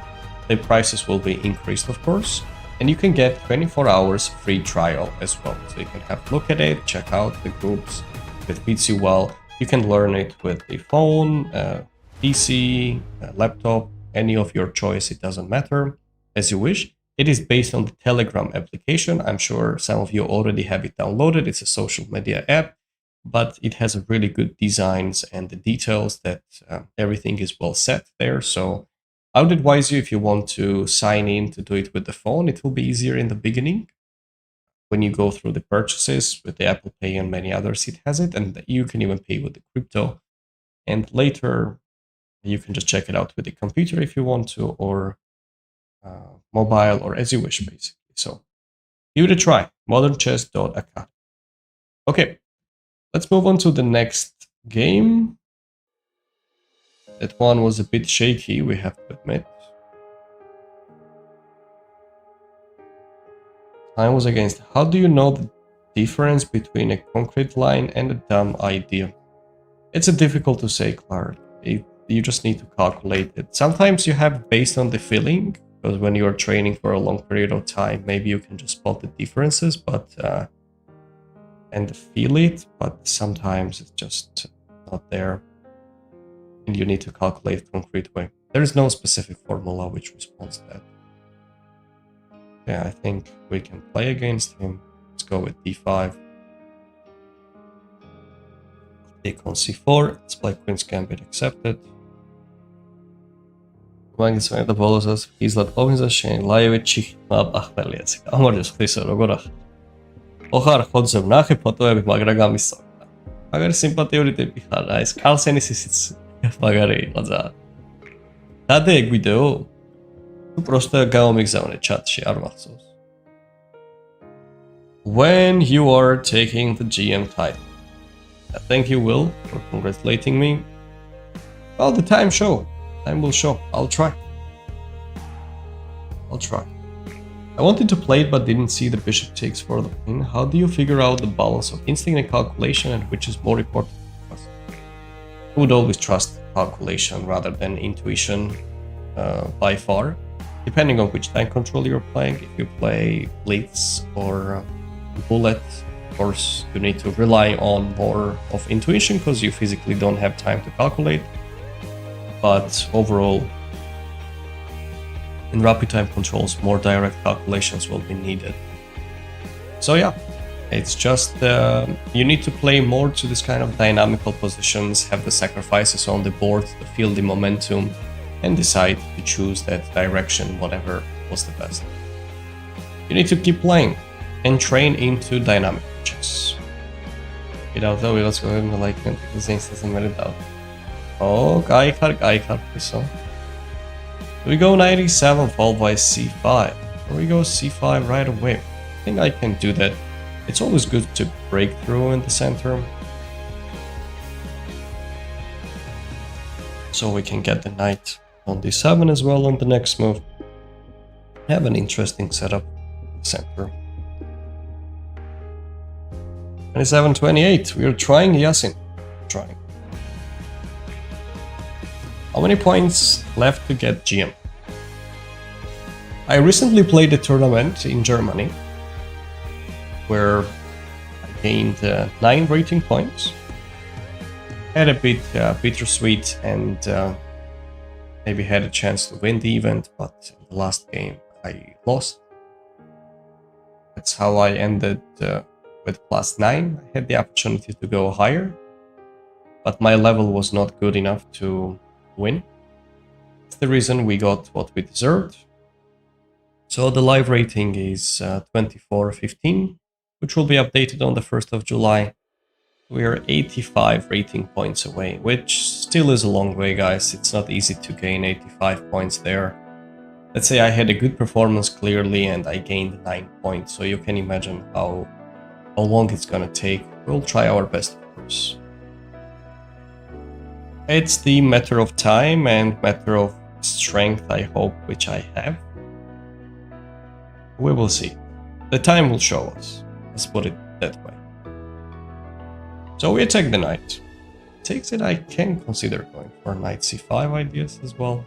the prices will be increased, of course, and you can get 24 hours free trial as well. So you can have a look at it, check out the groups if it fits you well. You can learn it with a phone, PC, laptop, any of your choice, it doesn't matter, as you wish. It is based on the Telegram application. I'm sure some of you already have it downloaded. It's a social media app, but it has a really good designs and the details that everything is well set there. So I would advise you, if you want to sign in to do it with the phone, it will be easier in the beginning. When you go through the purchases with the Apple Pay and many others, it has it, and you can even pay with the crypto. And later, you can just check it out with the computer if you want to, or mobile, or as you wish, basically. So give it a try. modernchess.academy. Okay, let's move on to the next game. That one was a bit shaky, we have to admit. Time was against. How do you know the difference between a concrete line and a dumb idea? It's difficult to say, Clark. You just need to calculate it. Sometimes you have based on the feeling, because when you're training for a long period of time, maybe you can just spot the differences, but and feel it. But sometimes it's just not there, and you need to calculate it concrete way. There is no specific formula which responds to that. Yeah, I think we can play against him. Let's go with d5. Take on c4. Let's play Queen's Gambit accepted. მაგის მე და ბოლოსას ისლად ყოფნისაში ლაივში ხმაბ ახმელიაც. გამარჯოს ხვისო როგორ ახ. ოხარ ხოძე ვნახე ფოტოები, მაგრამ გამისწორდა. მაგარი სიმპათიური ტიპი ხარ, აი ეს კალსენის ისიც მაგარი იყო ძა. დადე ეგ ვიდეო? თუ პროსტა გამომიგზავნე ჩატში, არ მახსოვს. When you are taking the GM title. Thank you, Will, for congratulating me. Well, the time will show. I'll try. I wanted to play it, but didn't see the bishop takes for the queen. How do you figure out the balance of instinct and calculation, and which is more important to us? I would always trust calculation rather than intuition by far, depending on which time control you're playing. If you play blitz or bullet, of course, you need to rely on more of intuition because you physically don't have time to calculate. But overall, in rapid time controls, more direct calculations will be needed. So yeah, it's just you need to play more to this kind of dynamical positions, have the sacrifices on the board to feel the momentum, and decide to choose that direction, whatever was the best. You need to keep playing and train into dynamic chess. Without that, let's go ahead and like this doesn't matter out. Oh, Gaikar, so. We go 97 followed by c5. Or we go c5 right away. I think I can do that. It's always good to break through in the center. So we can get the knight on d7 as well on the next move. Have an interesting setup in the center. 27-28. We are trying Yasin. Trying. How many points left to get GM? I recently played a tournament in Germany where I gained 9 rating points. Had a bit bittersweet and maybe had a chance to win the event, but in the last game I lost. That's how I ended with +9. I had the opportunity to go higher, but my level was not good enough to win. That's the reason we got what we deserved. So the live rating is 24-15, which will be updated on the 1st of July. We are 85 rating points away, which still is a long way, guys. It's not easy to gain 85 points there. Let's say I had a good performance clearly and I gained 9 points, so you can imagine how long it's gonna take. We'll try our best, of course. It's the matter of time and matter of strength, I hope, which I have. We will see. The time will show us. Let's put it that way. So we attack the knight. Takes it, I can consider going for knight c5 ideas as well.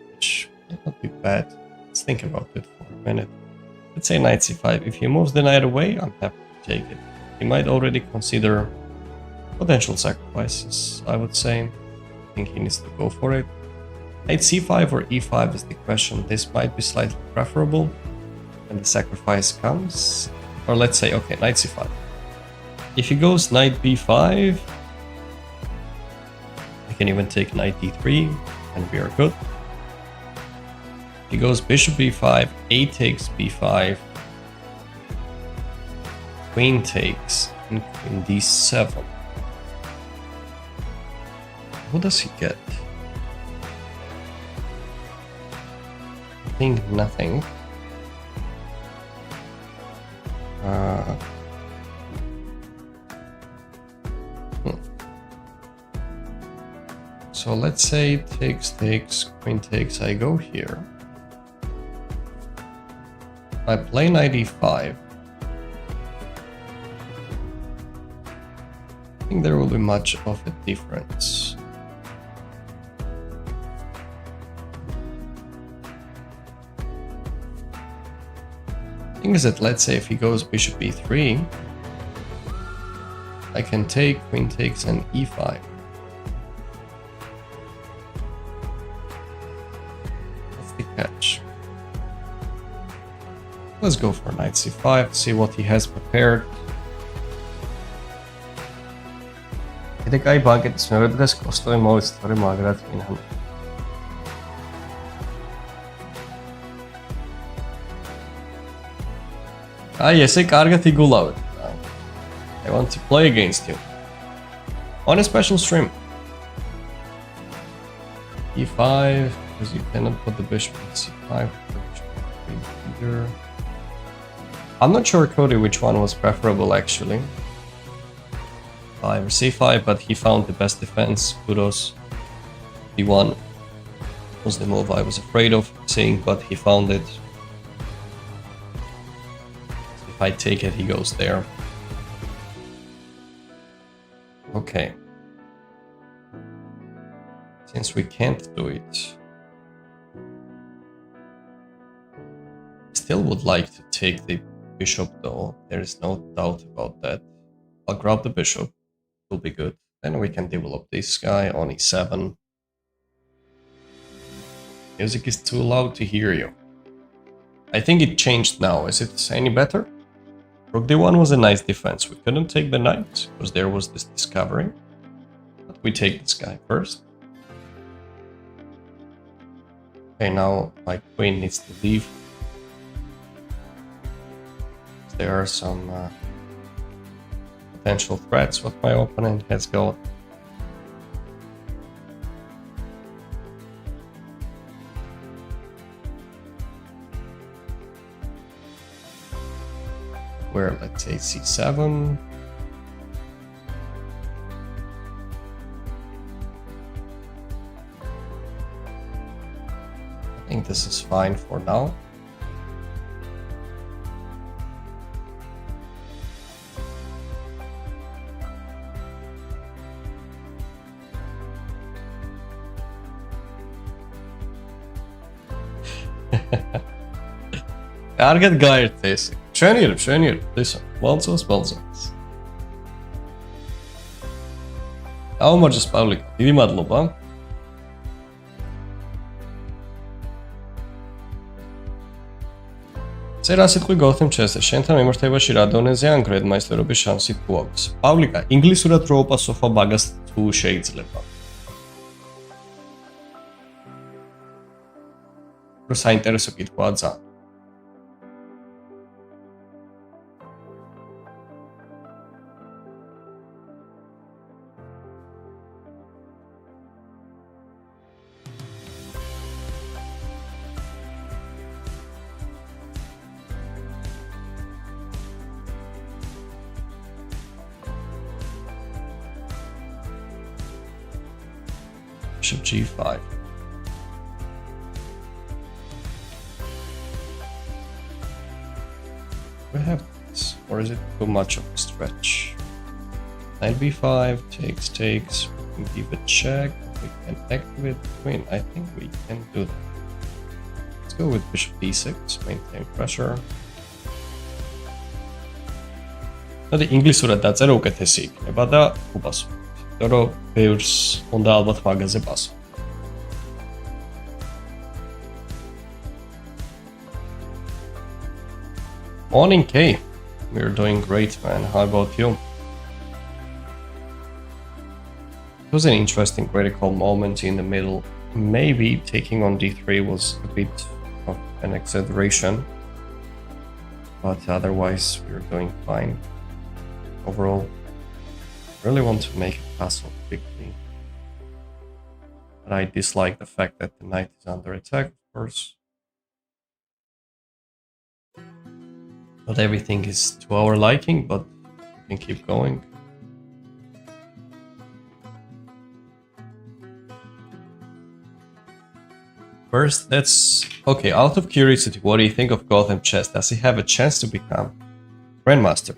Which might not be bad. Let's think about it for a minute. Let's say knight c5. If he moves the knight away, I'm happy to take it. he might already consider potential sacrifices, I would say. I think he needs to go for it. Knight c5 or e5 is the question. This might be slightly preferable when the sacrifice comes. Or let's say, okay, knight c5. If he goes knight b5, I can even take knight d3 and we are good. If he goes bishop b5, a takes b5, queen takes, and queen d7. What does he get? I think nothing. So let's say takes, queen takes, I go here. I play knight e5. I think there will be much of a difference. The thing is that, let's say if he goes bishop e3, I can take queen takes and e5. That's the catch. Let's go for knight c5, see what he has prepared. Եթե կայի բանկետից նորդ դες կոստոյ մովից թորի մագրատ ինհամ։ Yes, I cargot Igulao. I want to play against you. On a special stream. e5, because you cannot put the bishop in c5. Either. I'm not sure, Cody, which one was preferable actually. 5 or c5, but he found the best defense. Kudos. d1 was the move I was afraid of seeing, but he found it. If I take it, he goes there. Okay. Since we can't do it, still would like to take the bishop though. There is no doubt about that. I'll grab the bishop. Will be good. Then we can develop this guy on e7. Music is too loud to hear you. I think it changed now. Is it any better? Rook d1 was a nice defense. We couldn't take the knight because there was this discovery. But we take this guy first. Okay, now my queen needs to leave. There are some potential threats what my opponent has got. Where, let's say, c7. I think this is fine for now. Target gayet tesi. Şönüyorum. Listen. Balzos. How much is public? Დიდი მადლობა. წერა სიტყვი გოთემ ჩესე. შენთან მიმართებაში რა დონეზე ან გრედმაისტერობის შანსი თუ აქვს? პავლიკა, ინგლისურად რო უპასუხო მაგას თუ შეიძლება. რო საინტერესო კითხვაა ძალიან. Bishop g5. We have this, or is it too much of a stretch? Knight b5 takes. We can give a check. We can activate the queen. I think we can do that. Let's go with bishop d6. Maintain pressure. და ინგლისურად დაწერა უკეთესი იქნება და უპასუხოთ. იმიტომ რომ ბევრს უნდა ალბათ მაგაზე პასუხი. Morning, Kay. We're doing great, man. How about you? It was an interesting critical moment in the middle. Maybe taking on d3 was a bit of an exaggeration, but otherwise we're doing fine. Overall, I really want to make a castle quickly, but I dislike the fact that the knight is under attack, of course. Not everything is to our liking, but we can keep going. First, let's... Okay, out of curiosity, what do you think of Gotham Chess? Does he have a chance to become Grandmaster?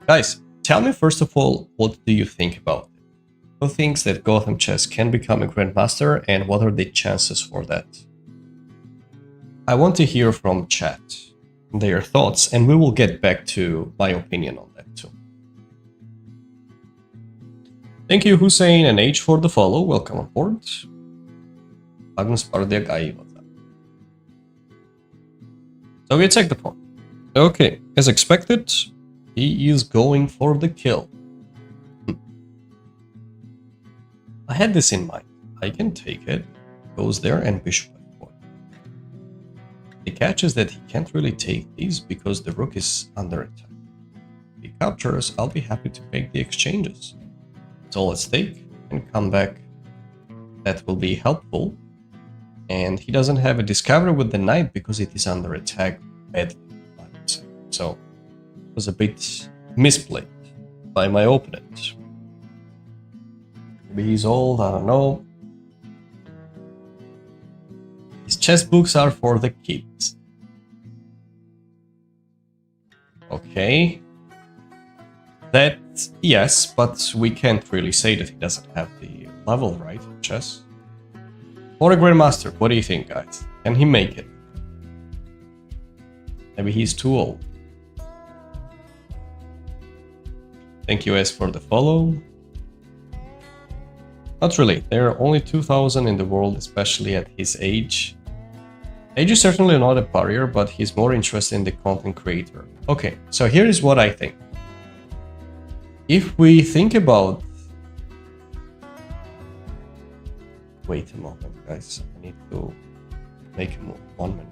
Guys, tell me first of all, what do you think about it? Who thinks that Gotham Chess can become a Grandmaster, and what are the chances for that? I want to hear from chat their thoughts, and we will get back to my opinion on that too. Thank you, Hussein and H, for the follow. Welcome on board. So we check the point. Okay, as expected, he is going for the kill. I had this in mind. I can take it, goes there, and bishop f4. The catch is that he can't really take these because the rook is under attack. If he captures, I'll be happy to make the exchanges. It's all at stake and come back. That will be helpful. And he doesn't have a discovery with the knight because it is under attack badly, I would say. So it was a bit misplayed by my opponent. Maybe he's old, I don't know. His chess books are for the kids. Okay. That, yes, but we can't really say that he doesn't have the level, right, in chess. For a Grandmaster, what do you think, guys? Can he make it? Maybe he's too old. Thank you, S, for the follow. Not really. There are only 2,000 in the world, especially at his age. Age is certainly not a barrier, but he's more interested in the content creator. Okay, so here is what I think. If we think about... Wait a moment, guys. I need to make a move. 1 minute.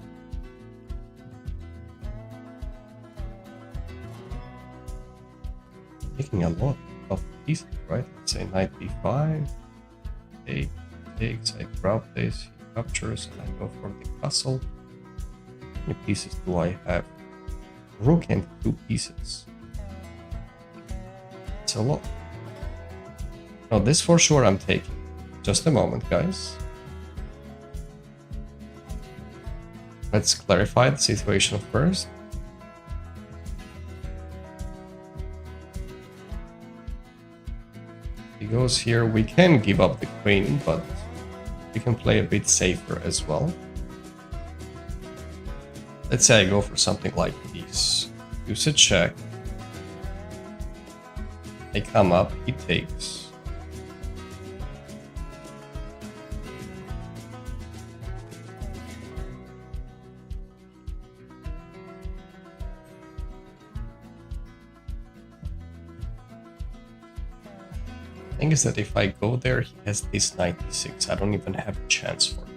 Taking a lot of pieces, right? Let's say knight b5. A takes, I grab this, he captures, and I go for the castle. How many pieces do I have? Rook and 2 pieces. It's a lot. No, this for sure I'm taking. Just a moment, guys. Let's clarify the situation first. He goes here. We can give up the queen, but we can play a bit safer as well. Let's say I go for something like this. Use a check. I come up, he takes. The thing is that if I go there, he has this 96. I don't even have a chance for it.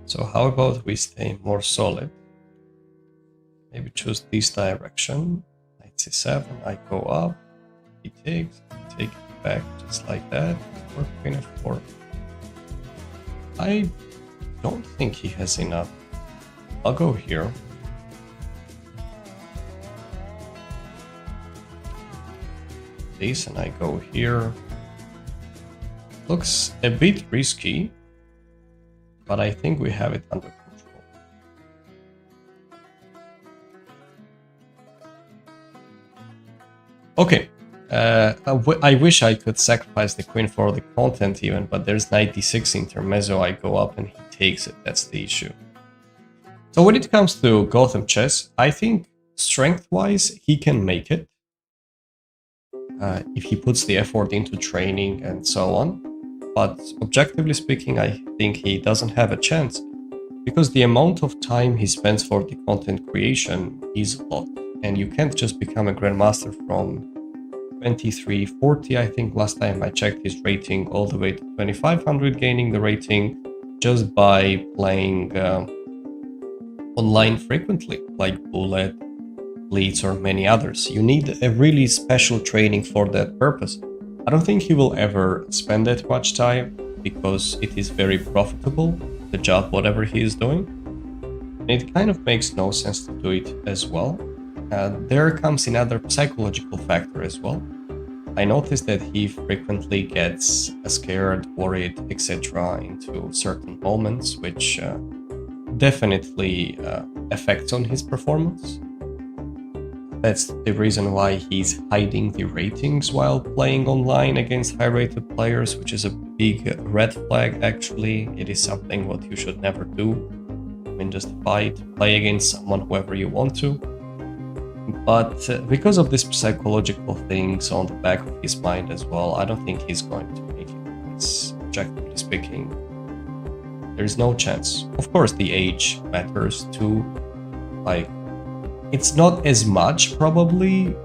So how about we stay more solid? Maybe choose this direction. Knight c7, I go up, he takes, I take it back just like that, or queen f4. I don't think he has enough. I'll go here. This, and I go here. Looks a bit risky, but I think we have it under control. Okay, I wish I could sacrifice the queen for the content even, but there's 96 intermezzo, I go up and he takes it, that's the issue. So when it comes to Gotham chess, I think strength-wise, he can make it. If he puts the effort into training and so on. But objectively speaking, I think he doesn't have a chance. Because the amount of time he spends for the content creation is a lot. And you can't just become a Grandmaster from 2340, I think last time I checked his rating, all the way to 2500, gaining the rating just by playing online frequently, like Bullet, Blitz, or many others. You need a really special training for that purpose. I don't think he will ever spend that much time because it is very profitable, the job, whatever he is doing. And it kind of makes no sense to do it as well. There comes another psychological factor as well. I noticed that he frequently gets scared, worried, etc. into certain moments, which definitely affects on his performance. That's the reason why he's hiding the ratings while playing online against high-rated players, which is a big red flag actually. It is something what you should never do. I mean, just fight, play against someone, whoever you want to. But because of these psychological things on the back of his mind as well, I don't think he's going to make it. It's, objectively speaking, there's no chance. Of course, the age matters too. Like, it's not as much probably,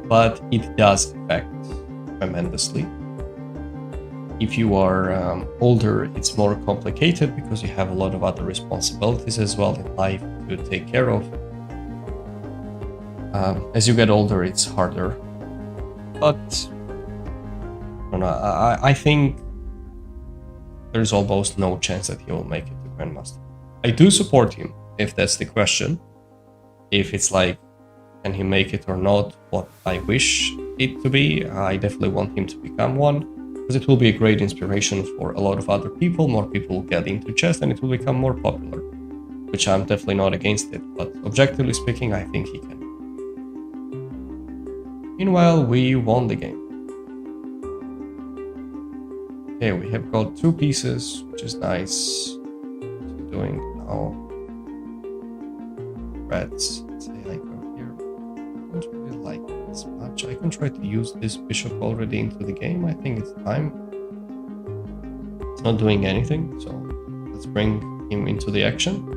but it does affect tremendously. If you are older, it's more complicated because you have a lot of other responsibilities as well in life to take care of. As you get older, it's harder. But I don't know, I think there's almost no chance that he will make it to Grandmaster. I do support him, if that's the question. If it's like, can he make it or not, what I wish it to be, I definitely want him to become one, because it will be a great inspiration for a lot of other people. More people will get into chess and it will become more popular, which I'm definitely not against it, but objectively speaking, I think he can. Meanwhile, we won the game. Okay, we have got 2 pieces, which is nice. What's he doing now? Reds. Say I go here. I don't really like it this much. I can try to use this bishop already into the game. I think it's time. It's not doing anything, so let's bring him into the action.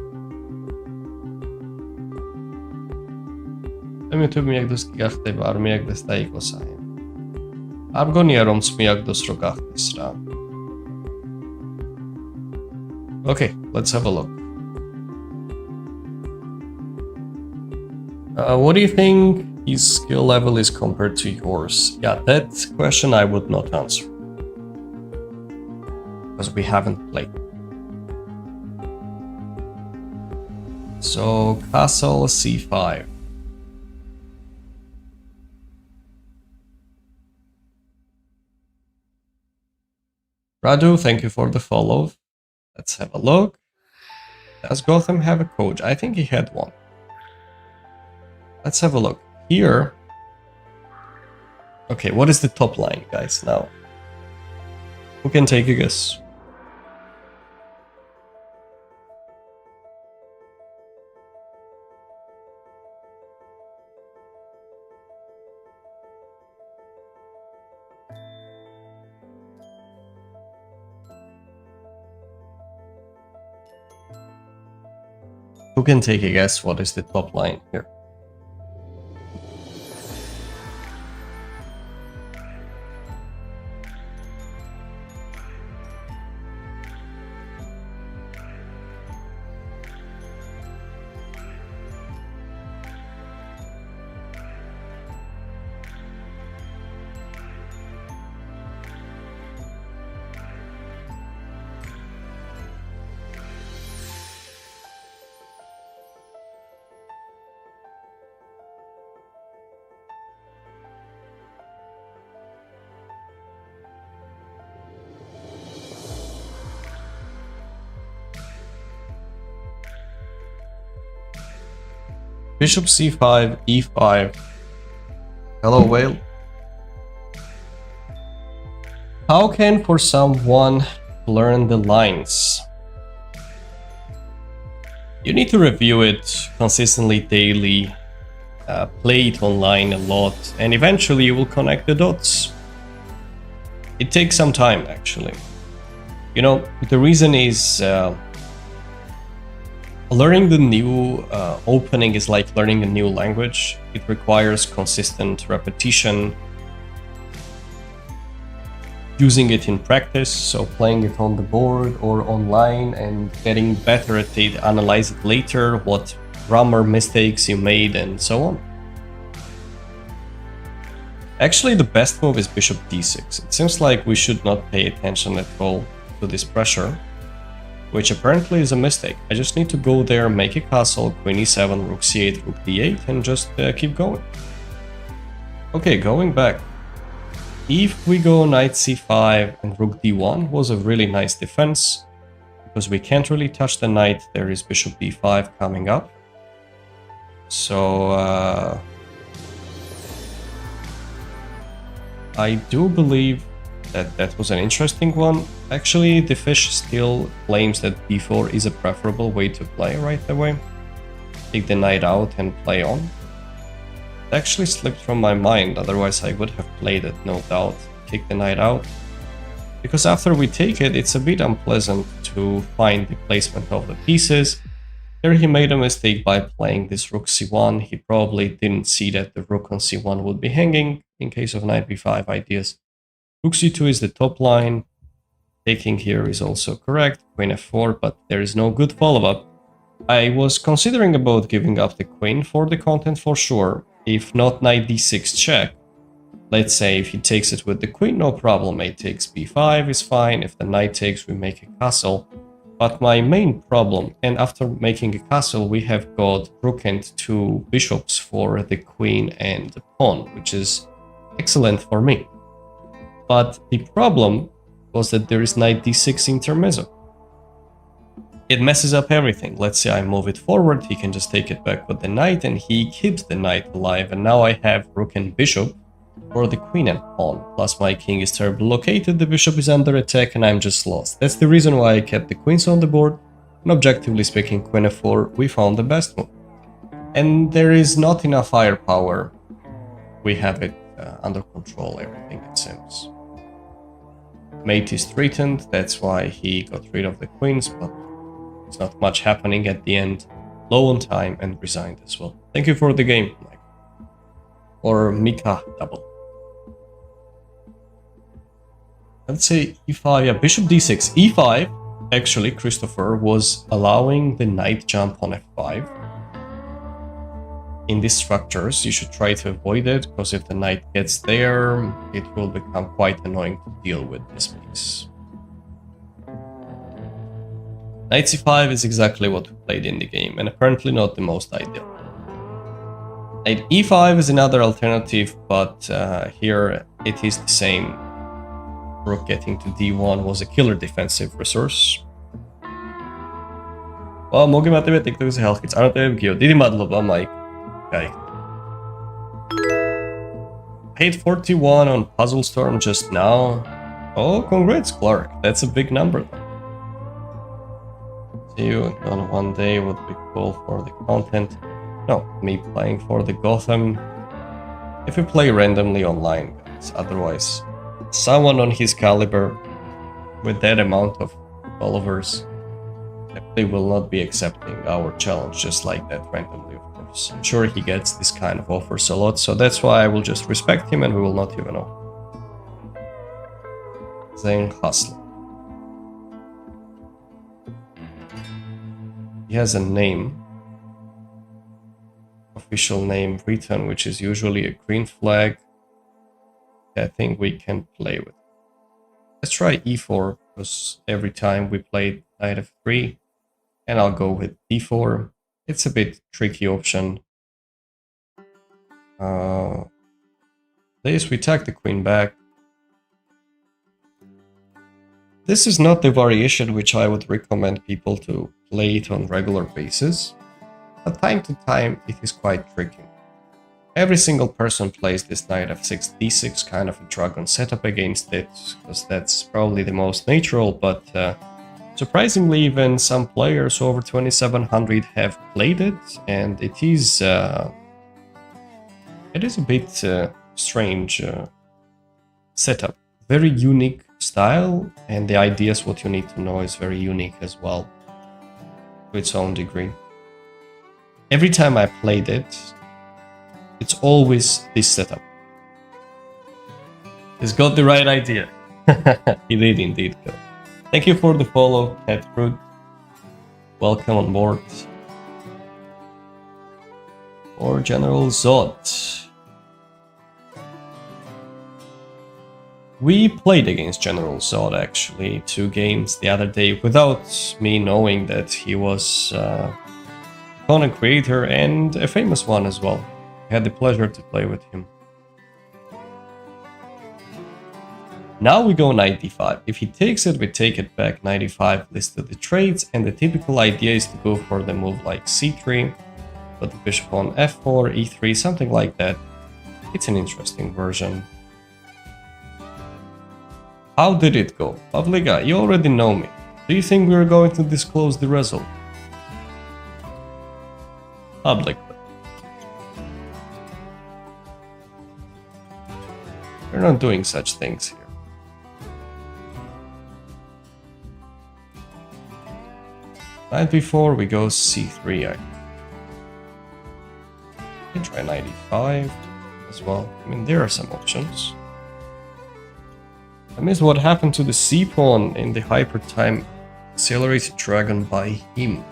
YouTube miak dos gachtai var miak des taiko saim. Argonierom smiak dos rogachtis ra. Okay, let's have a look. What do you think his skill level is compared to yours? Yeah, that question I would not answer. Because we haven't played. So, castle c5. Radu, thank you for the follow. Let's have a look. Does Gotham have a coach? I think he had one. Let's have a look. Here. Okay, what is the top line, guys, now? Who can take a guess? Who can take a guess what is the top line here? Bishop c5, e5. Hello, Whale. How can for someone learn the lines? You need to review it consistently daily, play it online a lot, and eventually you will connect the dots. It takes some time, actually. You know, the reason is learning the new opening is like learning a new language. It requires consistent repetition, using it in practice, so playing it on the board or online and getting better at it, analyze it later, what grammar mistakes you made, and so on. Actually, the best move is bishop d6. It seems like we should not pay attention at all to this pressure, which apparently is a mistake. I just need to go there, make a castle, queen e7, rook c8, rook d8, and just keep going. Okay, going back. If we go knight c5 and rook d1 was a really nice defense, because we can't really touch the knight. There is bishop d5 coming up. So I do believe that that was an interesting one. Actually, the fish still claims that b4 is a preferable way to play right away. Take the knight out and play on. It actually slipped from my mind, otherwise I would have played it, no doubt. Take the knight out. Because after we take it, it's a bit unpleasant to find the placement of the pieces. Here he made a mistake by playing this rook c1. He probably didn't see that the rook on c1 would be hanging in case of knight b5 ideas. Rook c2 is the top line. Taking here is also correct. Queen f4, but there is no good follow-up. I was considering about giving up the queen for the content for sure. If not knight d6 check, let's say if he takes it with the queen, no problem, a takes b5 is fine, if the knight takes we make a castle. But my main problem, and after making a castle we have got rook and two bishops for the queen and the pawn, which is excellent for me. But the problem was that there is knight d6 intermezzo. It messes up everything. Let's say I move it forward, he can just take it back with the knight and he keeps the knight alive, and now I have rook and bishop for the queen and pawn. Plus my king is terribly located, the bishop is under attack and I'm just lost. That's the reason why I kept the queens on the board, and objectively speaking queen f4 we found the best move. And there is not enough firepower. We have it under control, everything it seems. Mate is threatened, that's why he got rid of the queens, but it's not much happening at the end. Low on time and resigned as well. Thank you for the game, Mike. Or Mika double. Let's say e5, yeah, bishop d6. e5, actually, Christopher was allowing the knight jump on f5. In these structures, you should try to avoid it, because if the knight gets there, it will become quite annoying to deal with this piece. Knight c5 is exactly what we played in the game, and apparently not the most ideal. Knight e5 is another alternative, but here it is the same. Rook getting to d1 was a killer defensive resource. Mogi máte TikTok z Helchic, ano to je Gio. Didi Madlova, Mike. Okay. Paid 41 on Puzzle Storm just now. Oh, congrats, Clark. That's a big number. See you on one day would be cool for the content. No, me playing for the Gotham. If we play randomly online, guys. Otherwise, someone on his caliber with that amount of followers definitely will not be accepting our challenge just like that randomly, of course. I'm sure he gets this kind of offers a lot, so that's why I will just respect him and we will not even know. Zane Hustler. He has a name, official name written, which is usually a green flag. I think we can play with. Let's try e4, because every time we played knight f3, and I'll go with d4. It's a bit tricky option. This, we take the queen back. This is not the variation which I would recommend people to play it on regular basis, but time to time it is quite tricky. Every single person plays this knight f6 d6 kind of a dragon setup against it, because that's probably the most natural, but Surprisingly, even some players over 2700 have played it, and it is a bit strange setup. Very unique style, and the ideas what you need to know is very unique as well, to its own degree. Every time I played it, it's always this setup. He's got the right idea. He did indeed go. Thank you for the follow, Catfruit. Welcome on board. Or General Zod. We played against General Zod actually 2 games the other day without me knowing that he was a content creator and a famous one as well. I had the pleasure to play with him. Now we go knight d5. If he takes it, we take it back. Knight d5 listed the trades, and the typical idea is to go for the move like c3, put the bishop on f4, e3, something like that. It's an interesting version. How did it go? Pavliga, you already know me. Do you think we are going to disclose the result? Publicly. We're not doing such things here. Knight b4, we go c3. I can try knight e5 as well. I mean, there are some options. I missed what happened to the c-pawn in the Hyper Time Accelerated Dragon by him.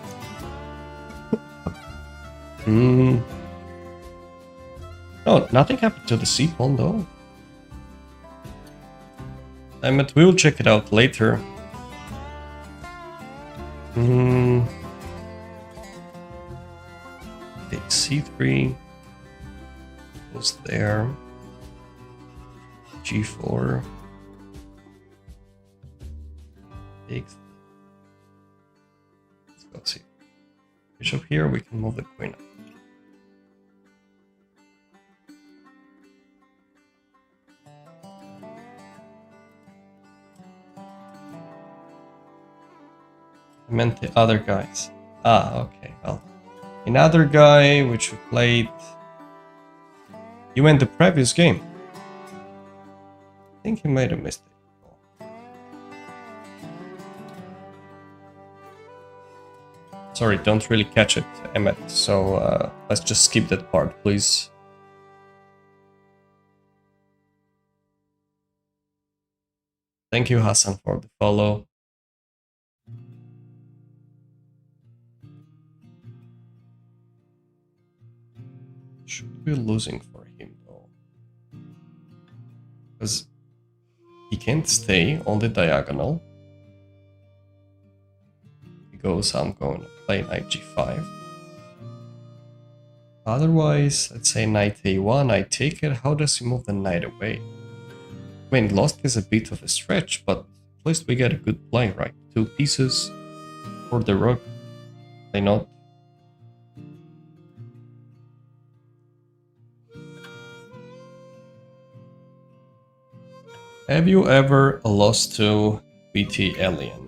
No, nothing happened to the c-pawn though. We'll check it out later. Take c3. Was there. g4. Takes. Let's go see. Bishop here, we can move the queen up. I meant the other guys. Ah, okay, well. Another guy which we played. You meant the previous game. I think you made a mistake. Sorry, don't really catch it, Emmet, so let's just skip that part, please. Thank you, Hassan, for the follow. Should be losing for him, though. Because he can't stay on the diagonal. He goes, I'm going to play knight g5. Otherwise, let's say knight a1, I take it. How does he move the knight away? I mean, lost is a bit of a stretch, but at least we get a good play, right? 2 pieces for the rook. Why not? Have you ever lost to BT Alien?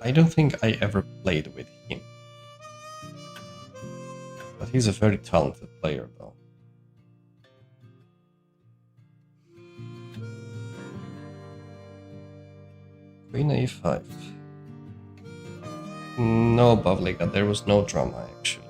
I don't think I ever played with him. But he's a very talented player, though. Queen a5. No, Pavliga, there was no drama, actually.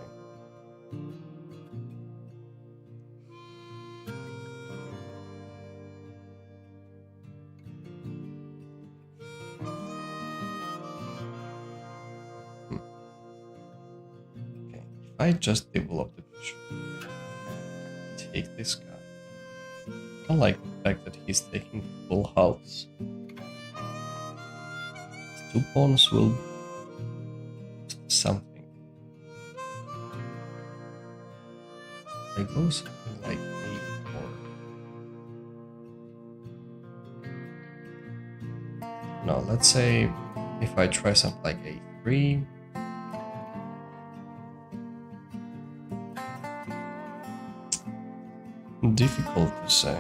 I just developed the bishop. Take this guy. I like the fact that he's taking full house. 2 pawns will do something. I go something like a4. No, let's say if I try something like a3. Difficult to say.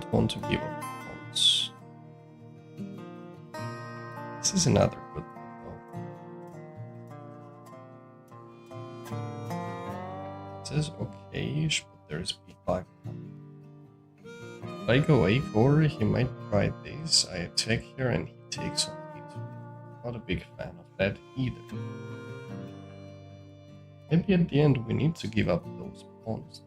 don't want to give up pawns. This is another good move, though. This is okay-ish, but there's b5 coming. If I go a4, he might try this. I attack here and he takes on e2. Not a big fan of that either. Maybe at the end we need to give up those pawns.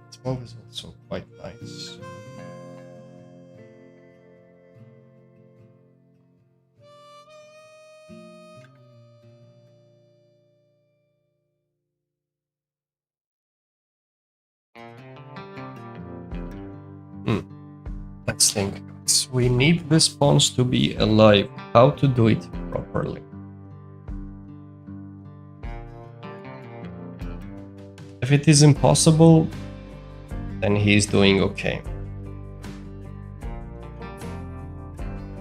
This move is also quite nice. Let's think. We need these pawns to be alive. How to do it properly? If it is impossible, then he's doing okay.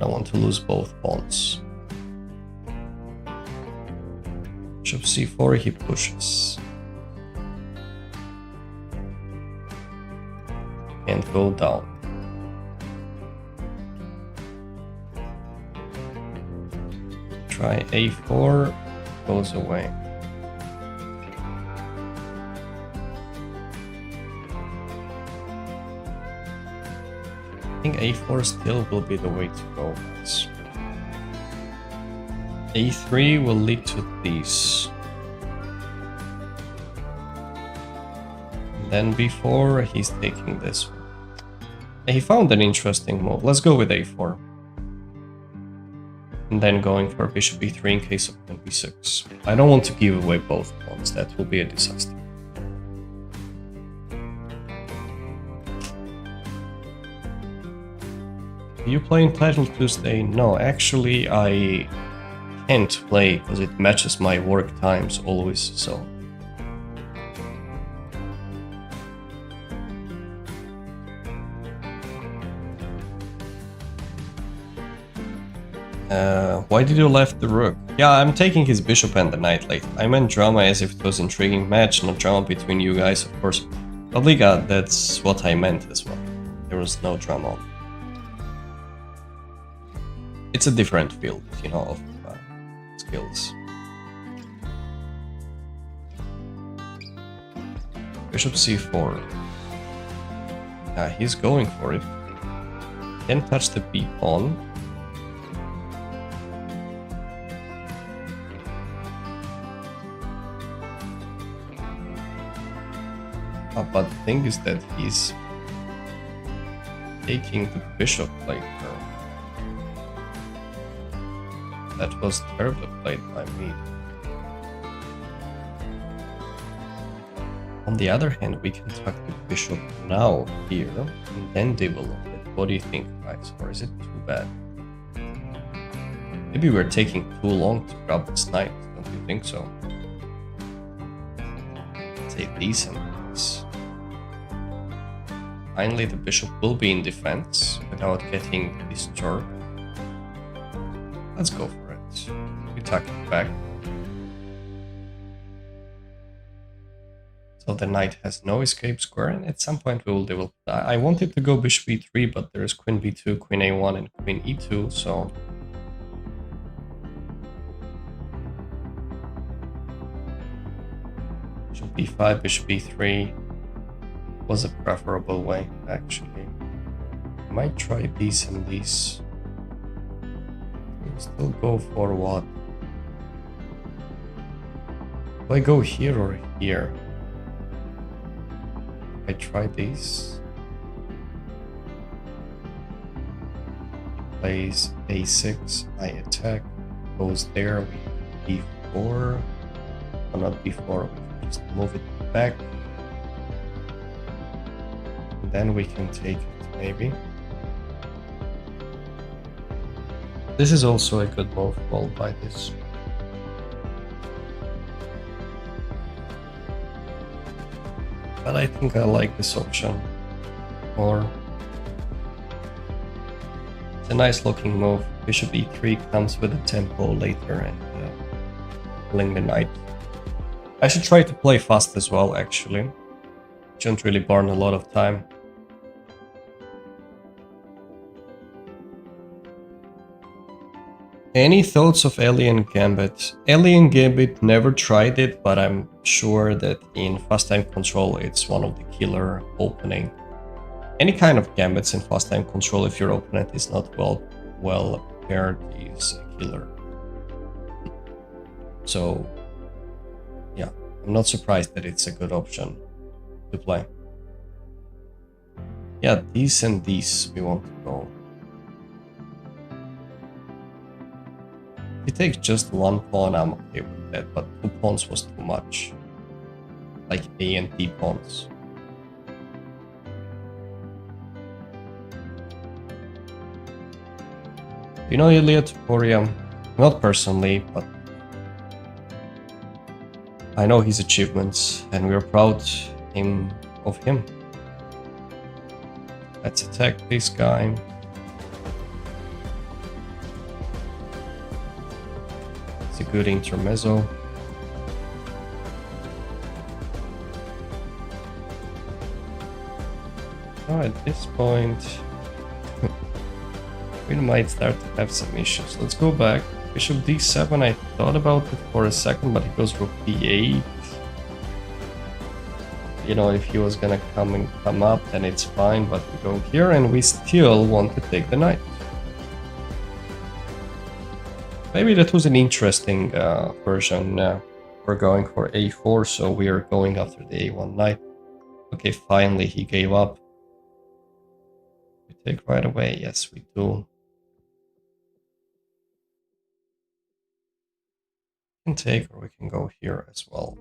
I want to lose both pawns. Bishop c4, he pushes. And go down. Try a4, goes away. I think a4 still will be the way to go, guys. a3 will lead to this. And then b4, he's taking this one. He found an interesting move. Let's go with a4. And then going for bishop e3 in case of queen b6. I don't want to give away both pawns, that will be a disaster. You play Entitled Tuesday? No, actually I can't play because it matches my work times always, so. Why did you left the rook? Yeah, I'm taking his bishop and the knight late. I meant drama as if it was an intriguing match, not drama between you guys, of course. Obliga, that's what I meant as well. There was no drama. It's a different field, you know, of skills. Bishop c4. He's going for it. Can't touch the b pawn. But the thing is that he's taking the bishop later. That was terribly played by me. On the other hand, we can tuck the bishop now here and then develop it. What do you think, guys? Or is it too bad? Maybe we're taking too long to grab this knight, don't you think so? Take these and these. Finally, the bishop will be in defense without getting disturbed. Let's go for it. We tuck it back. So the knight has no escape square, and at some point we will develop. I wanted to go bishop e3, but there's queen b2, queen a1, and queen e2, so. Bishop b5, bishop e3 was a preferable way, actually. I might try these and these. We'll still go for what? Do I go here or here? I try these. Plays a6, I attack, goes there, we b4, or not b4, we just move it back. And then we can take it, maybe. This is also a good move, followed by this. But I think I like this option more. It's a nice looking move. Bishop e3 comes with a tempo later and pulling the knight. I should try to play fast as well, actually. Shouldn't really burn a lot of time. Any thoughts of Alien Gambit? Alien Gambit, never tried it, but I'm sure that in Fast Time Control it's one of the killer opening. Any kind of gambits in Fast Time Control, if your opponent is not well prepared, is a killer. So yeah, I'm not surprised that it's a good option to play. Yeah, these and these we want to go. If it takes just one pawn, I'm okay with that, but 2 pawns was too much. Like A and D pawns. You know Ilya Taporia? Not personally, but I know his achievements and we're proud of him. Let's attack this guy. It's a good intermezzo. Oh, at this point, we might start to have some issues. Let's go back. Bishop d7, I thought about it for a second, but he goes rook d8. You know, if he was gonna come up, then it's fine, but we go here and we still want to take the knight. Maybe that was an interesting version. We're going for a4, so we are going after the a1 knight. Okay, finally he gave up. We take right away. Yes, we do. We can take, or we can go here as well.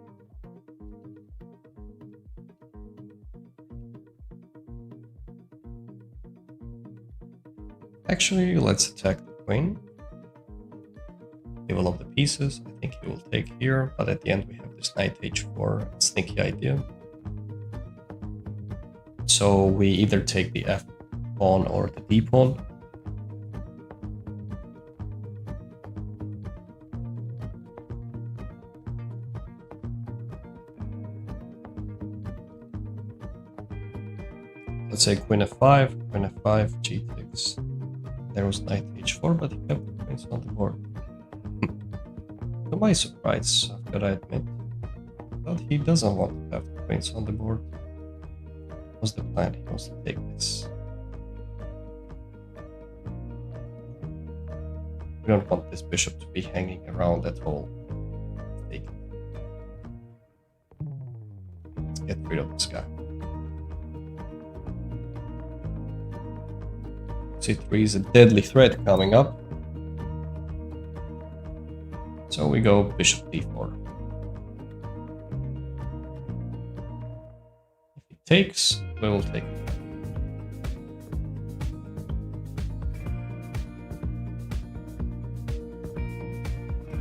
Actually, let's attack the queen. Develop the pieces. I think he will take here, but at the end we have this knight h4. Sneaky idea. So we either take the f pawn or the d pawn. Let's say queen f5, g takes. There was knight h4, but he kept the queens on the board. To my surprise, I've got to admit, but he doesn't want to have the queens on the board. What's the plan? He wants to take this. We don't want this bishop to be hanging around at all. Take it. Let's get rid of this guy. c3 is a deadly threat coming up. So we go bishop d4. If he takes, we will take it.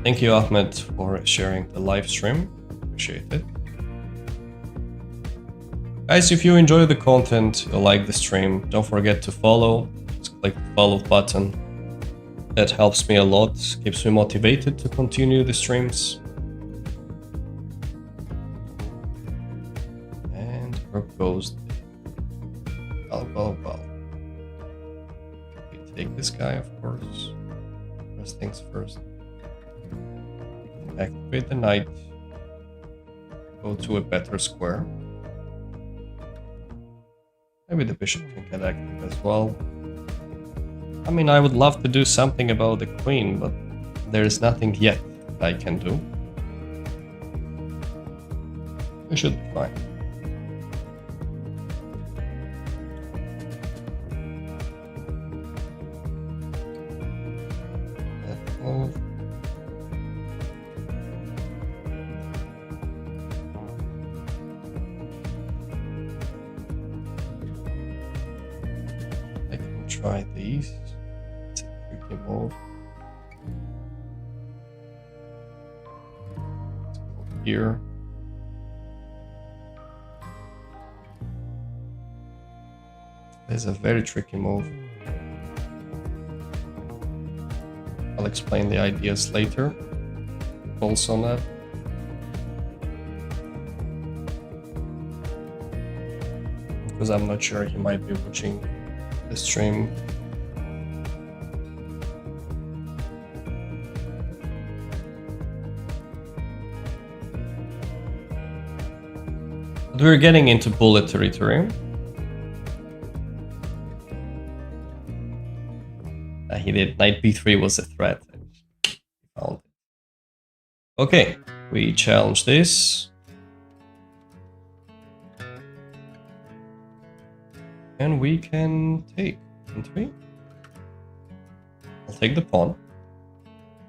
Thank you, Ahmed, for sharing the live stream. Appreciate it. Guys, if you enjoy the content, you like the stream, don't forget to follow. Just click the follow button. That helps me a lot, keeps me motivated to continue the streams. And here goes well. We take this guy, of course. First things first. Activate the knight. Go to a better square. Maybe the bishop can get active as well. I mean, I would love to do something about the queen, but there is nothing yet I can do. We should be fine. Let's move. I can try these. Move. Let's go here. This is a very tricky move. I'll explain the ideas later. Also on that. because I'm not sure he might be watching the stream. But we're getting into bullet territory. He did. Knight b3 was a threat. Found it. Okay, we challenge this. And we can take, can't we? I'll take the pawn.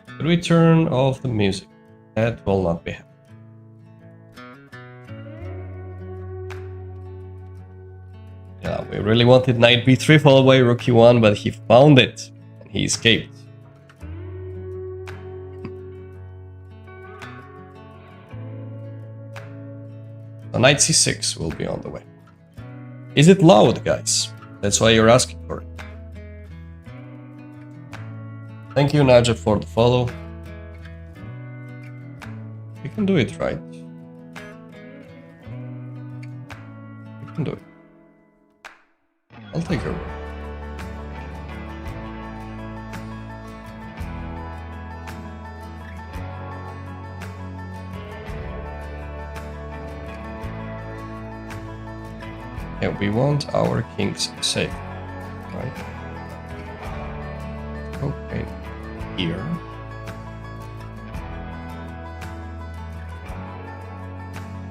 Could we turn off the music? That will not be happening. Yeah, we really wanted knight b3 followed by rook e1, but he found it. And he escaped. So knight c6 will be on the way. Is it loud, guys? That's why you're asking for it. Thank you, Najib, for the follow. You can do it, right? You can do it. I'll take your word. Yeah, we want our kings safe, right? Okay, here.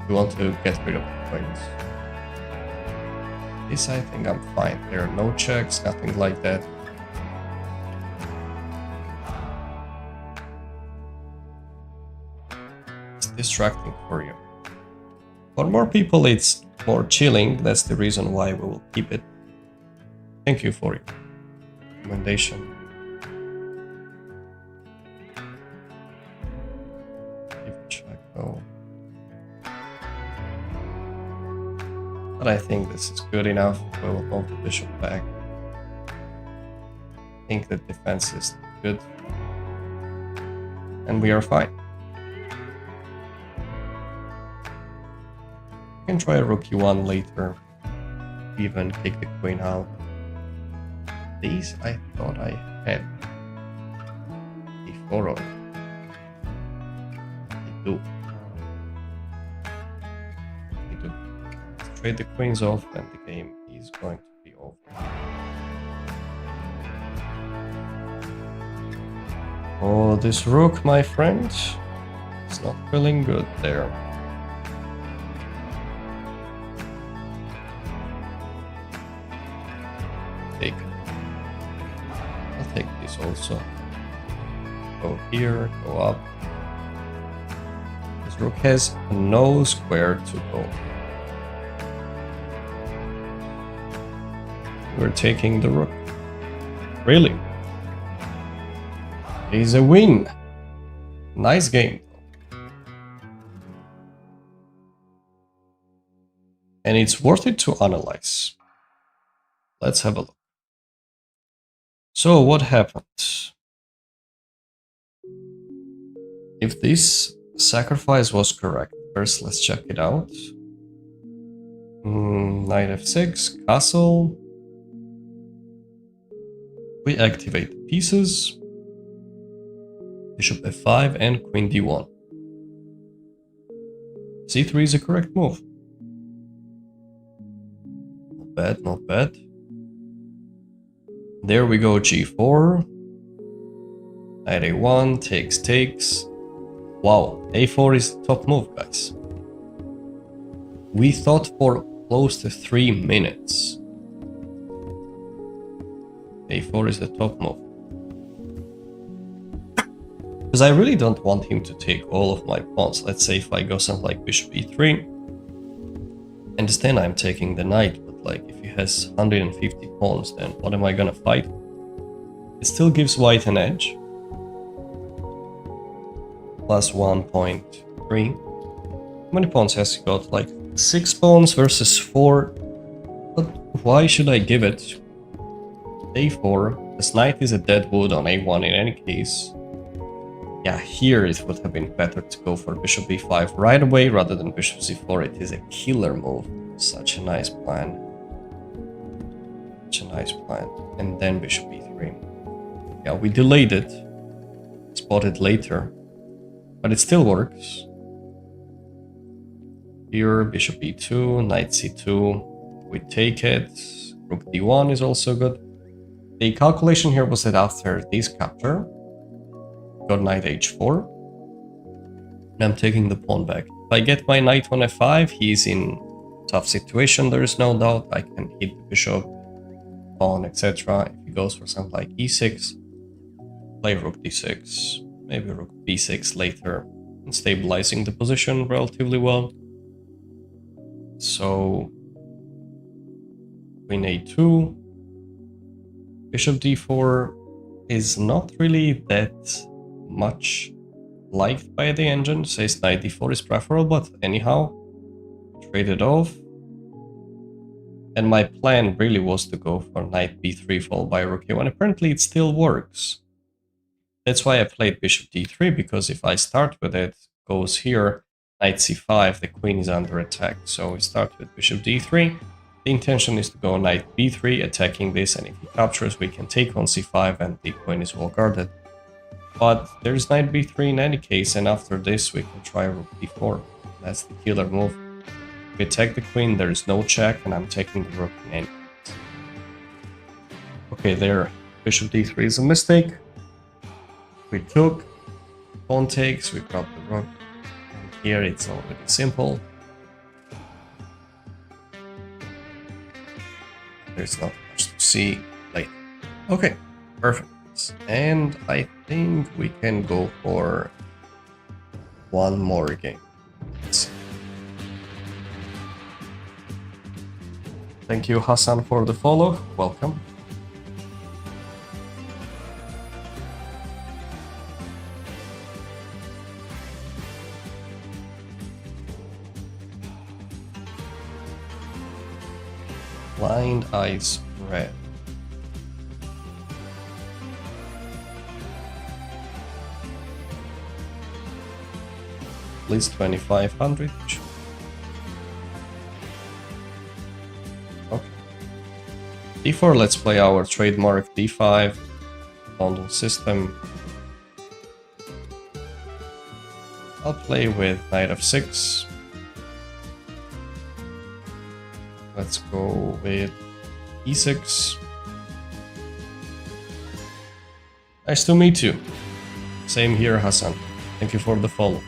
We want to get rid of the queens. This I think I'm fine. There are no checks, nothing like that. It's distracting for you. For more people, it's more chilling. That's the reason why we will keep it. Thank you for your recommendation. Give a check though. But I think this is good enough. We will move the bishop back. I think the defense is good. And we are fine. I can try a rook e1 later. Even kick the queen out. These I thought I had. e4 or e2. Trade the queens off and the game is going to be over. Oh, this rook, my friend, is not feeling good there. Take it. I'll take this also. Go here, go up. This rook has no square to go. We're taking the rook. Really? It is a win. Nice game. And it's worth it to analyze. Let's have a look. So what happened? If this sacrifice was correct, first let's check it out. Knight f6, castle. We activate the pieces, bishop f5 and queen d1. c3 is a correct move. Not bad, not bad. There we go, g4. Knight a1, takes. Wow, a4 is the top move, guys. We thought for close to 3 minutes. a4 is the top move. Because I really don't want him to take all of my pawns. Let's say if I go something like bishop e3, and then I'm taking the knight, but like if he has 150 pawns, then what am I gonna fight? It still gives white an edge. Plus 1.3. How many pawns has he got? Like 6 pawns versus 4. But why should I give it? a4, this knight is a dead wood on a1 in any case. Yeah, here it would have been better to go for bishop e5 right away rather than bishop c4. It is a killer move. Such a nice plan. nice plan. And then bishop e3. Yeah, we delayed it. Spotted later. But it still works. Here, bishop e2, knight c2. We take it. Rook d1 is also good. The calculation here was that after this capture, got knight h4. And I'm taking the pawn back. If I get my knight on f5, he's in tough situation, there is no doubt. I can hit the bishop, pawn, etc. If he goes for something like e6, play rook d6, maybe rook b6 later, and stabilizing the position relatively well. So, queen a2, bishop d4 is not really that much liked by the engine. Says knight d4 is preferable, but anyhow, trade it off. And my plan really was to go for knight b3 followed by rook a1. Apparently it still works. That's why I played bishop d3, because if I start with it, goes here, knight c5, the queen is under attack. So we start with bishop d3. The intention is to go knight b3, attacking this, and if he captures, we can take on c5 and the queen is well guarded. But there's knight b3 in any case, and after this we can try rook d4. That's the killer move. We attack the queen, there is no check, and I'm taking the rook in any case. Okay, there, bishop d3 is a mistake. We took, pawn takes, we grab the rook. And here it's already simple. There's not much to see later. Okay, perfect. And I think we can go for one more game. Let's see. Thank you, Hassan, for the follow. Welcome. Blind eyes red. At least 2500. Okay. d4, let's play our trademark d5 bundle system. I'll play with knight f6. Let's go with e6. Nice to meet you. Same here, Hassan. Thank you for the follow.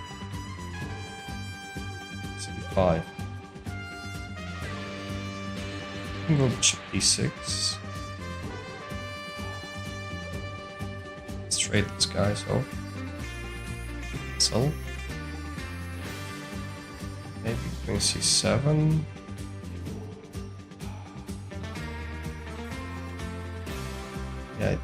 c5. Go bishop e6. Let's trade this guy, so. So. Maybe queen c7. Yeah.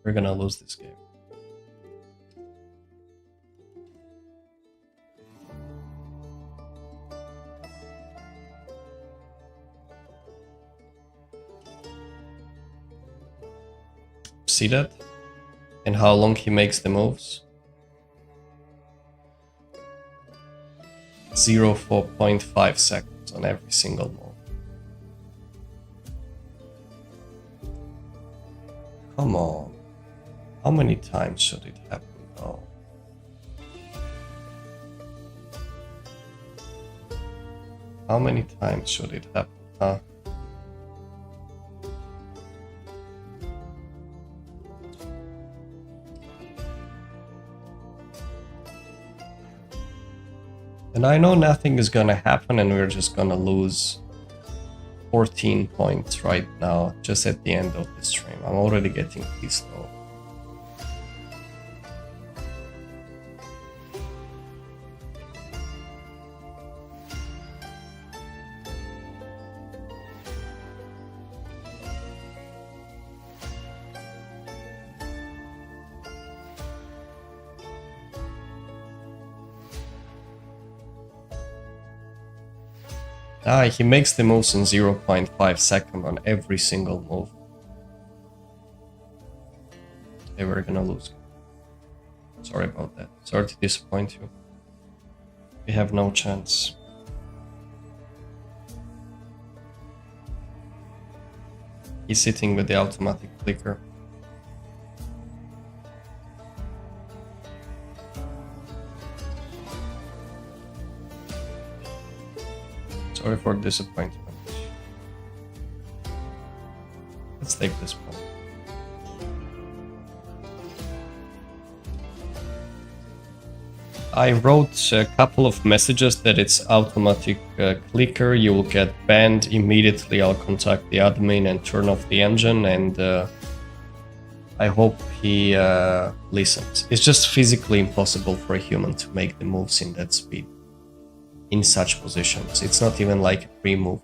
We're gonna lose this game. See that? And how long he makes the moves? 0.5 seconds on every single move. Come on. How many times should it happen now? How many times should it happen, huh? And I know nothing is gonna happen and we're just gonna lose 14 points right now, just at the end of the stream. I'm already getting pissed off. He makes the moves in 0.5 seconds on every single move. Okay, we're gonna lose. Sorry about that. Sorry to disappoint you. We have no chance. He's sitting with the automatic clicker. Sorry for disappointment. Let's take this one. I wrote a couple of messages that it's automatic clicker. You will get banned immediately. I'll contact the admin and turn off the engine, and I hope he listens. It's just physically impossible for a human to make the moves in that speed. In such positions. It's not even like a pre-move.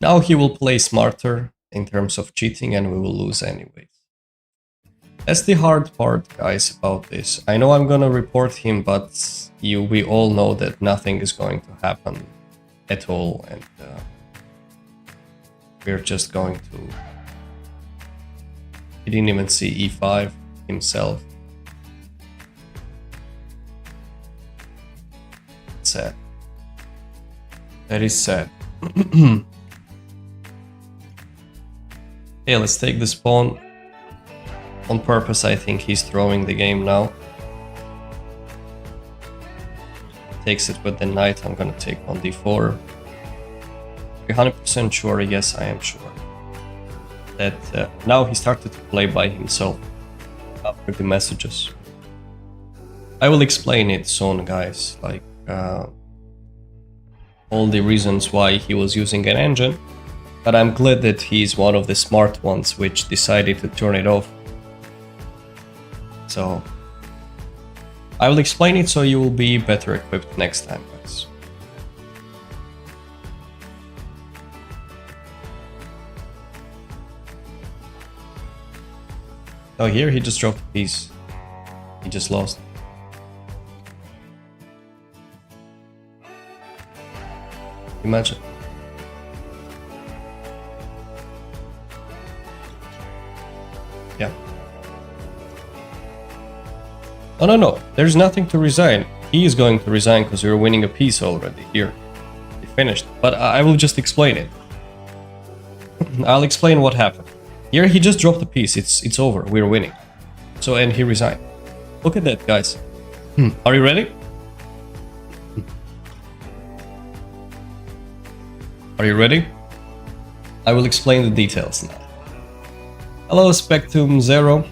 Now he will play smarter in terms of cheating and we will lose anyways. That's the hard part, guys, about this. I know I'm gonna report him, but we all know that nothing is going to happen at all, and we're just going to... He didn't even see e5 himself. Sad. That is sad. Yeah, let's take this pawn. On purpose, I think he's throwing the game now. Takes it with the knight. I'm gonna take on d4. 100% sure, yes, I am sure. That now he started to play by himself after the messages. I will explain it soon, guys. Like, all the reasons why he was using an engine, but I'm glad that he's one of the smart ones which decided to turn it off. So I will explain it so you will be better equipped next time, guys. Oh, here he just dropped a piece. He just lost. Imagine. Yeah. Oh, no. There's nothing to resign. He is going to resign because we're winning a piece already. Here. He finished. But I will just explain it. I'll explain what happened. Here he just dropped a piece. It's over. We're winning. So, and he resigned. Look at that, guys. Are you ready? Are you ready? I will explain the details now. Hello, Spectrum Zero.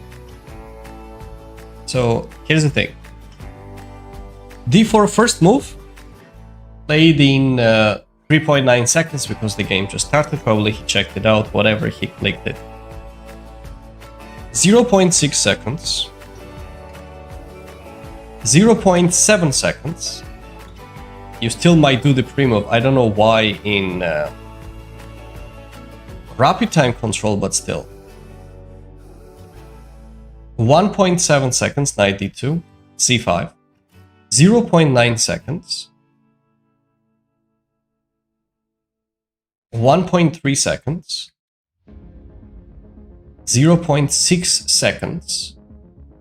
So, here's the thing. d4 first move, played in 3.9 seconds because the game just started. Probably he checked it out, whatever, he clicked it. 0.6 seconds. 0.7 seconds. You still might do the pre-move. I don't know why in rapid time control, but still. 1.7 seconds, knight d2, c5. 0.9 seconds. 1.3 seconds. 0.6 seconds.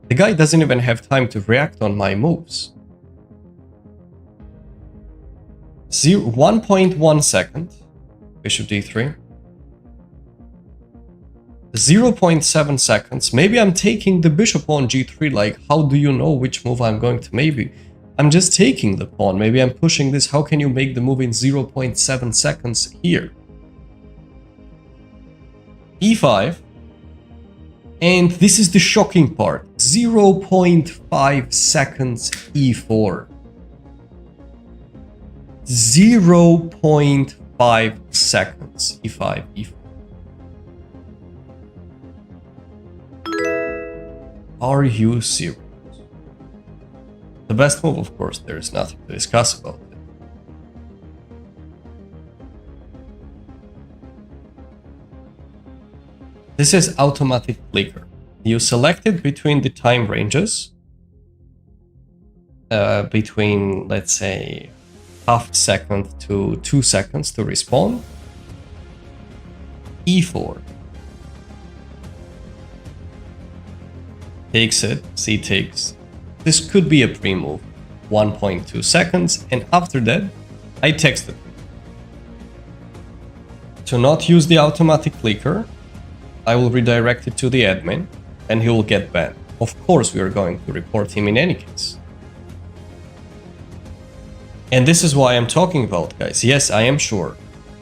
The guy doesn't even have time to react on my moves. 1.1 second, bishop d3. 0.7 seconds. Maybe I'm taking the bishop on g3, like, how do you know which move I'm going to? Maybe I'm just taking the pawn. Maybe I'm pushing this. How can you make the move in 0.7 seconds here? e5. And this is the shocking part. 0.5 seconds e4. 0.5 seconds. E5, E4. Are you serious? The best move, of course, there is nothing to discuss about it. This is automatic flicker. You select it between the time ranges, between, let's say, half a second to 2 seconds to respawn. E4. Takes it, C takes. This could be a pre-move, 1.2 seconds, and after that, I texted. To not use the automatic flicker, I will redirect it to the admin, and he will get banned. Of course, we are going to report him in any case. And this is why I'm talking about, guys. Yes, I am sure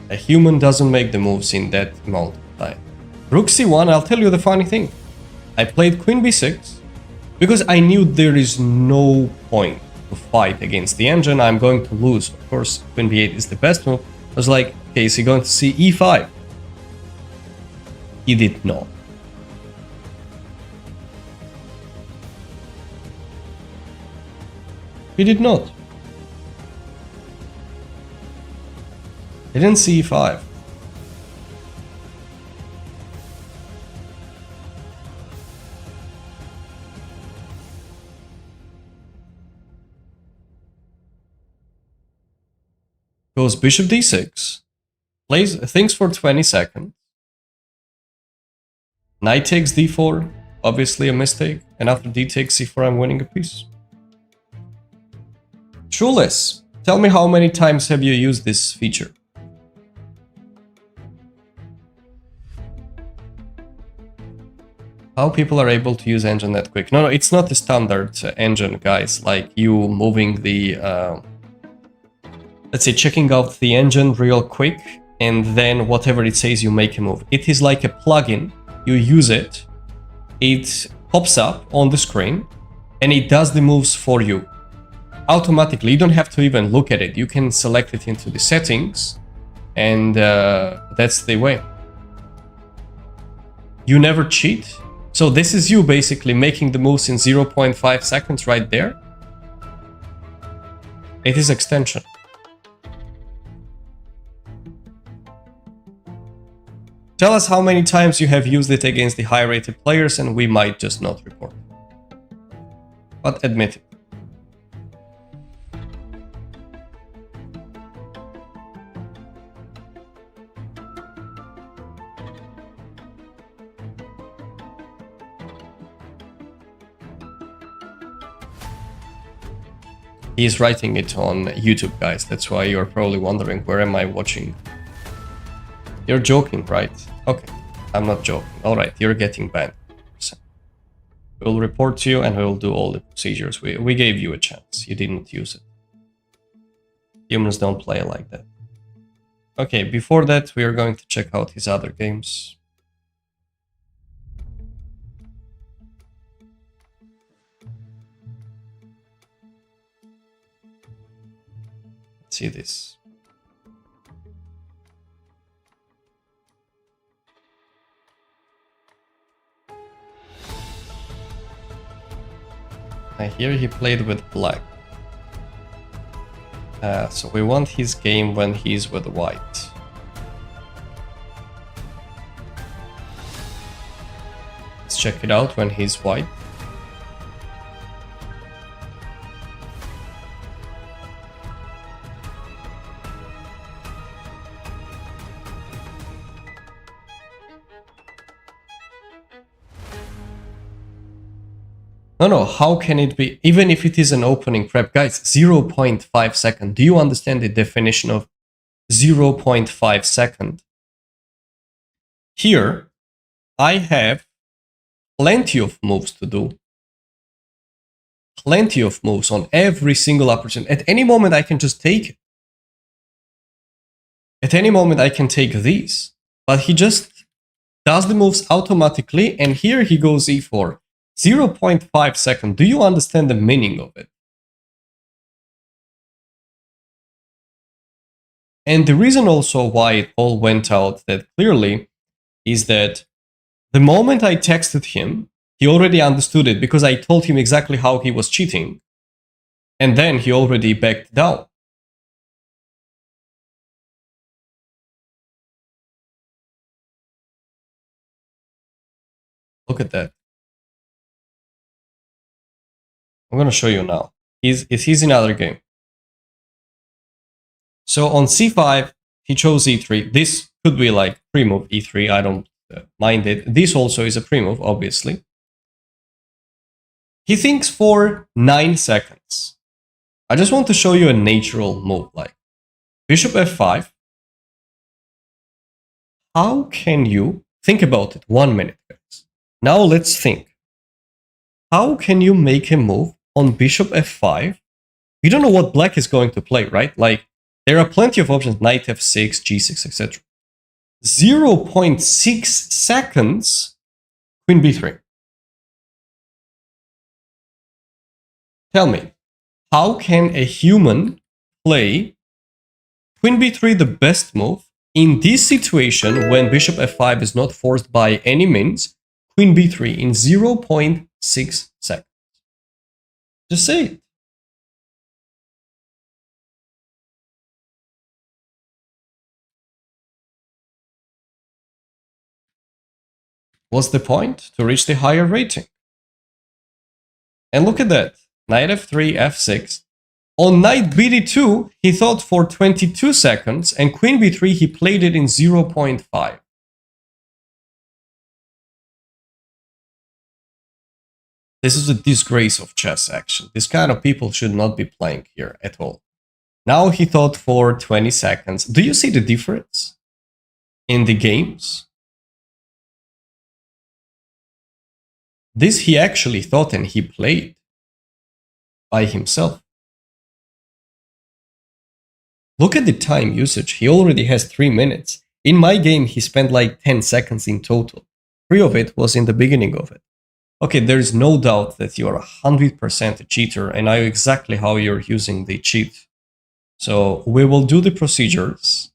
a human doesn't make the moves in that amount of time. Rook C1, I'll tell you the funny thing. I played Queen B6 because I knew there is no point to fight against the engine. I'm going to lose. Of course, Queen B8 is the best move. I was like, okay, is he going to see E5? He did not. He did not. He didn't see E5. Goes bishop d6, thinks for 20 seconds. Knight takes d4, obviously a mistake, and after d takes c4, I'm winning a piece. Shoeless, tell me how many times have you used this feature? How people are able to use engine that quick? No, it's not the standard engine, guys, like you moving the... let's say checking out the engine real quick, and then whatever it says you make a move. It is like a plugin. You use it, it pops up on the screen, and it does the moves for you. Automatically, you don't have to even look at it. You can select it into the settings, and that's the way. You never cheat. So this is you basically making the moves in 0.5 seconds right there. It is extension. Tell us how many times you have used it against the high-rated players, and we might just not report. But admit it. He's writing it on YouTube, guys. That's why you're probably wondering, where am I watching? You're joking, right? Okay, I'm not joking. Alright, you're getting banned. We'll report to you and we'll do all the procedures. We gave you a chance. You didn't use it. Humans don't play like that. Okay, before that, we are going to check out his other games. Let's see this. Here he played with black. So we want his game when he's with white. Let's check it out when he's white. No, how can it be? Even if it is an opening prep, guys, 0.5 second. Do you understand the definition of 0.5 second? Here, I have plenty of moves to do. Plenty of moves on every single opportunity. At any moment, I can just take it. At any moment, I can take these. But he just does the moves automatically, and here he goes e4. 0.5 second. Do you understand the meaning of it? And the reason also why it all went out that clearly is that the moment I texted him, he already understood it because I told him exactly how he was cheating. And then he already backed down. Look at that. I'm going to show you now. He's in another game. So on c5, he chose e3. This could be like pre-move e3. I don't mind it. This also is a pre-move, obviously. He thinks for 9 seconds. I just want to show you a natural move like bishop f5. How can you think about it? 1 minute, guys. Now let's think. How can you make a move on bishop f5? You don't know what black is going to play, right? Like, there are plenty of options, knight f6, g6, etc. 0.6 seconds, queen b3. Tell me, how can a human play queen b3 the best move in this situation when bishop f5 is not forced by any means, queen b3 in 0.6 seconds? Just say it. What's the point? To reach the higher rating. And look at that. Knight f3, f6. On knight bd2, he thought for 22 seconds, and queen b3, he played it in 0.5. This is a disgrace of chess, actually. This kind of people should not be playing here at all. Now he thought for 20 seconds. Do you see the difference in the games? This he actually thought and he played by himself. Look at the time usage. He already has 3 minutes. In my game, he spent like 10 seconds in total. 3 of it was in the beginning of it. Okay, there's no doubt that you are 100% a cheater, and I know exactly how you're using the cheat. So we will do the procedures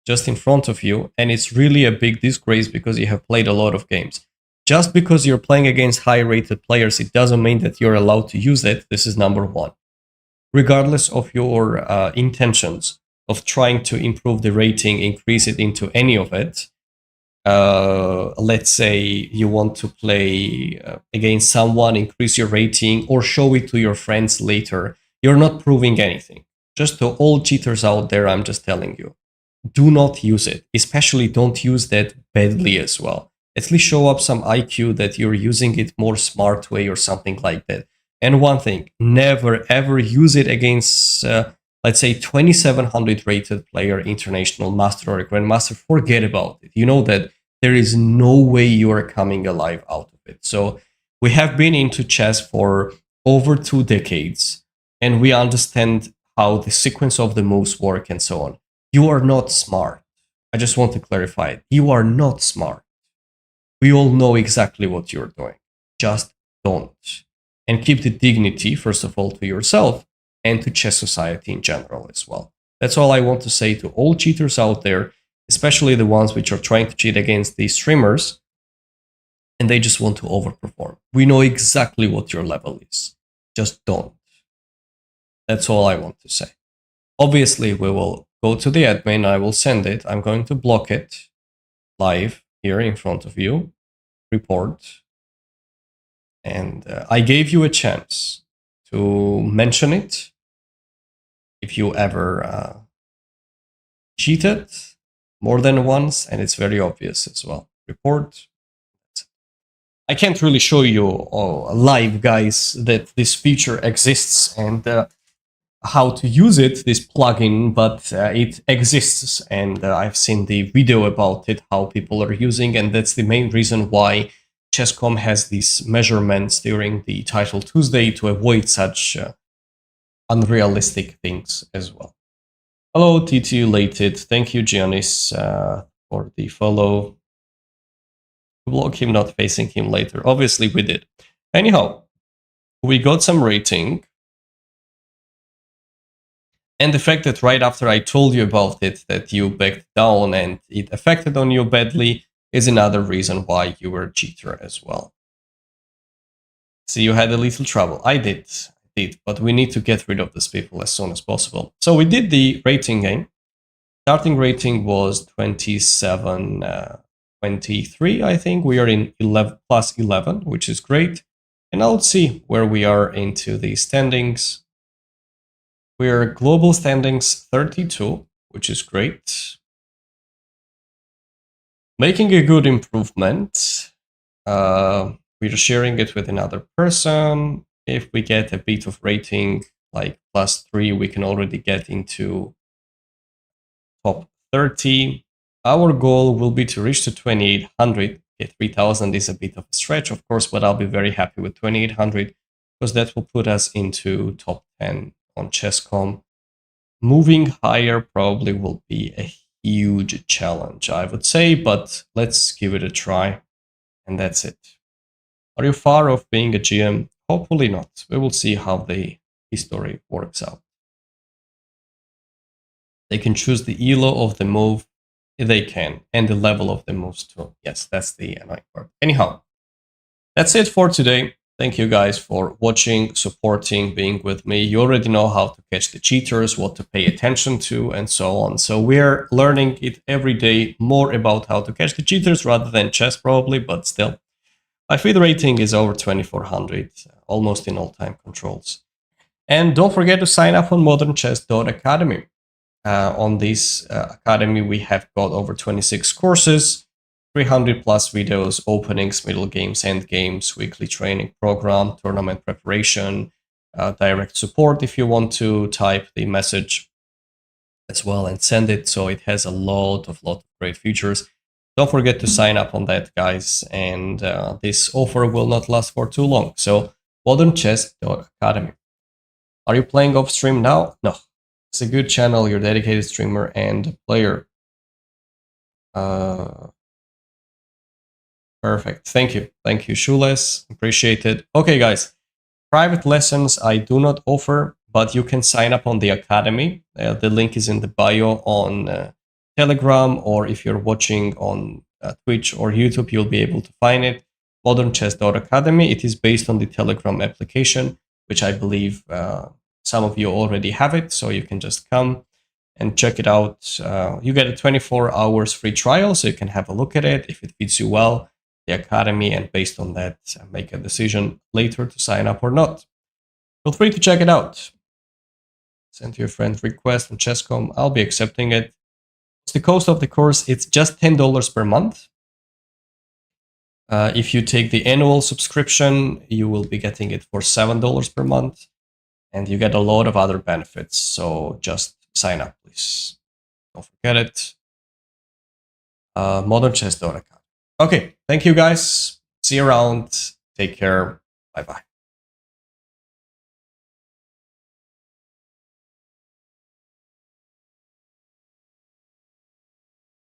just in front of you, and it's really a big disgrace because you have played a lot of games. Just because you're playing against high-rated players, it doesn't mean that you're allowed to use it. This is number one. Regardless of your intentions of trying to improve the rating, increase it into any of it, let's say you want to play against someone, increase your rating, or show it to your friends later, you're not proving anything. Just to all cheaters out there, I'm just telling you, do not use it. Especially don't use that badly as well. At least show up some IQ that you're using it more smart way or something like that. And one thing, never ever use it against, let's say, 2700 rated player, international master or grandmaster. Forget about it. You know that there is no way you are coming alive out of it. So we have been into chess for over 2 decades, and we understand how the sequence of the moves work and so on. You are not smart. I just want to clarify it. You are not smart. We all know exactly what you're doing. Just don't. And keep the dignity, first of all, to yourself and to chess society in general as well. That's all I want to say to all cheaters out there, especially the ones which are trying to cheat against these streamers, and they just want to overperform. We know exactly what your level is. Just don't. That's all I want to say. Obviously, we will go to the admin. I will send it. I'm going to block it live here in front of you. Report. And I gave you a chance to mention it if you ever cheated more than once, and it's very obvious as well. Report. I can't really show you live, guys, that this feature exists and how to use it, this plugin, but it exists, and I've seen the video about it, how people are using, and that's the main reason why Chess.com has these measurements during the Title Tuesday to avoid such unrealistic things as well. Hello, TT Elated. Thank you, Giannis, for the follow. Block him, not facing him later. Obviously, we did. Anyhow, we got some rating. And the fact that right after I told you about it, that you backed down and it affected on you badly is another reason why you were a cheater as well. So you had a little trouble. I did, but we need to get rid of these people as soon as possible. So we did the rating game. Starting rating was 27, 23, I think. We are in 11, plus 11, which is great. And now let's see where we are into the standings. We're global standings 32, which is great. Making a good improvement. We're sharing it with another person. If we get a bit of rating, like +3, we can already get into top 30. Our goal will be to reach to 2800. Okay, 3000 is a bit of a stretch, of course, but I'll be very happy with 2800 because that will put us into top 10 on Chess.com. Moving higher probably will be a huge challenge, I would say, but let's give it a try. And that's it. Are you far off being a GM? Hopefully not. We will see how the history works out. They can choose the elo of the move. They can. And the level of the moves too. Yes, that's the annoying part. Anyhow, that's it for today. Thank you guys for watching, supporting, being with me. You already know how to catch the cheaters, what to pay attention to, and so on. So we're learning it every day more about how to catch the cheaters rather than chess probably, but still. My feed rating is over 2400, almost in all-time controls. And don't forget to sign up on modernchess.academy. On this academy, we have got over 26 courses, 300 plus videos, openings, middle games, end games, weekly training program, tournament preparation, direct support if you want to type the message as well and send it. So it has a lot of great features. Don't forget to sign up on that, guys. And this offer will not last for too long. So modernchess.academy. Are you playing off stream now? No. It's a good channel. You're a dedicated streamer and player. Perfect. Thank you. Thank you, Shoeless. Appreciate it. Okay, guys. Private lessons I do not offer, but you can sign up on the Academy. The link is in the bio on Telegram, or if you're watching on Twitch or YouTube, you'll be able to find it. modernchess.academy. It is based on the Telegram application, which I believe some of you already have it, so you can just come and check it out. You get a 24 hours free trial, so you can have a look at it. If it fits you well, the Academy, and based on that, make a decision later to sign up or not. Feel free to check it out. Send your friend request on Chess.com. I'll be accepting it. What's the cost of the course? It's just $10 per month. If you take the annual subscription, you will be getting it for $7 per month. And you get a lot of other benefits. So just sign up, please. Don't forget it. modernchess.academy. Okay, thank you guys. See you around. Take care. Bye-bye.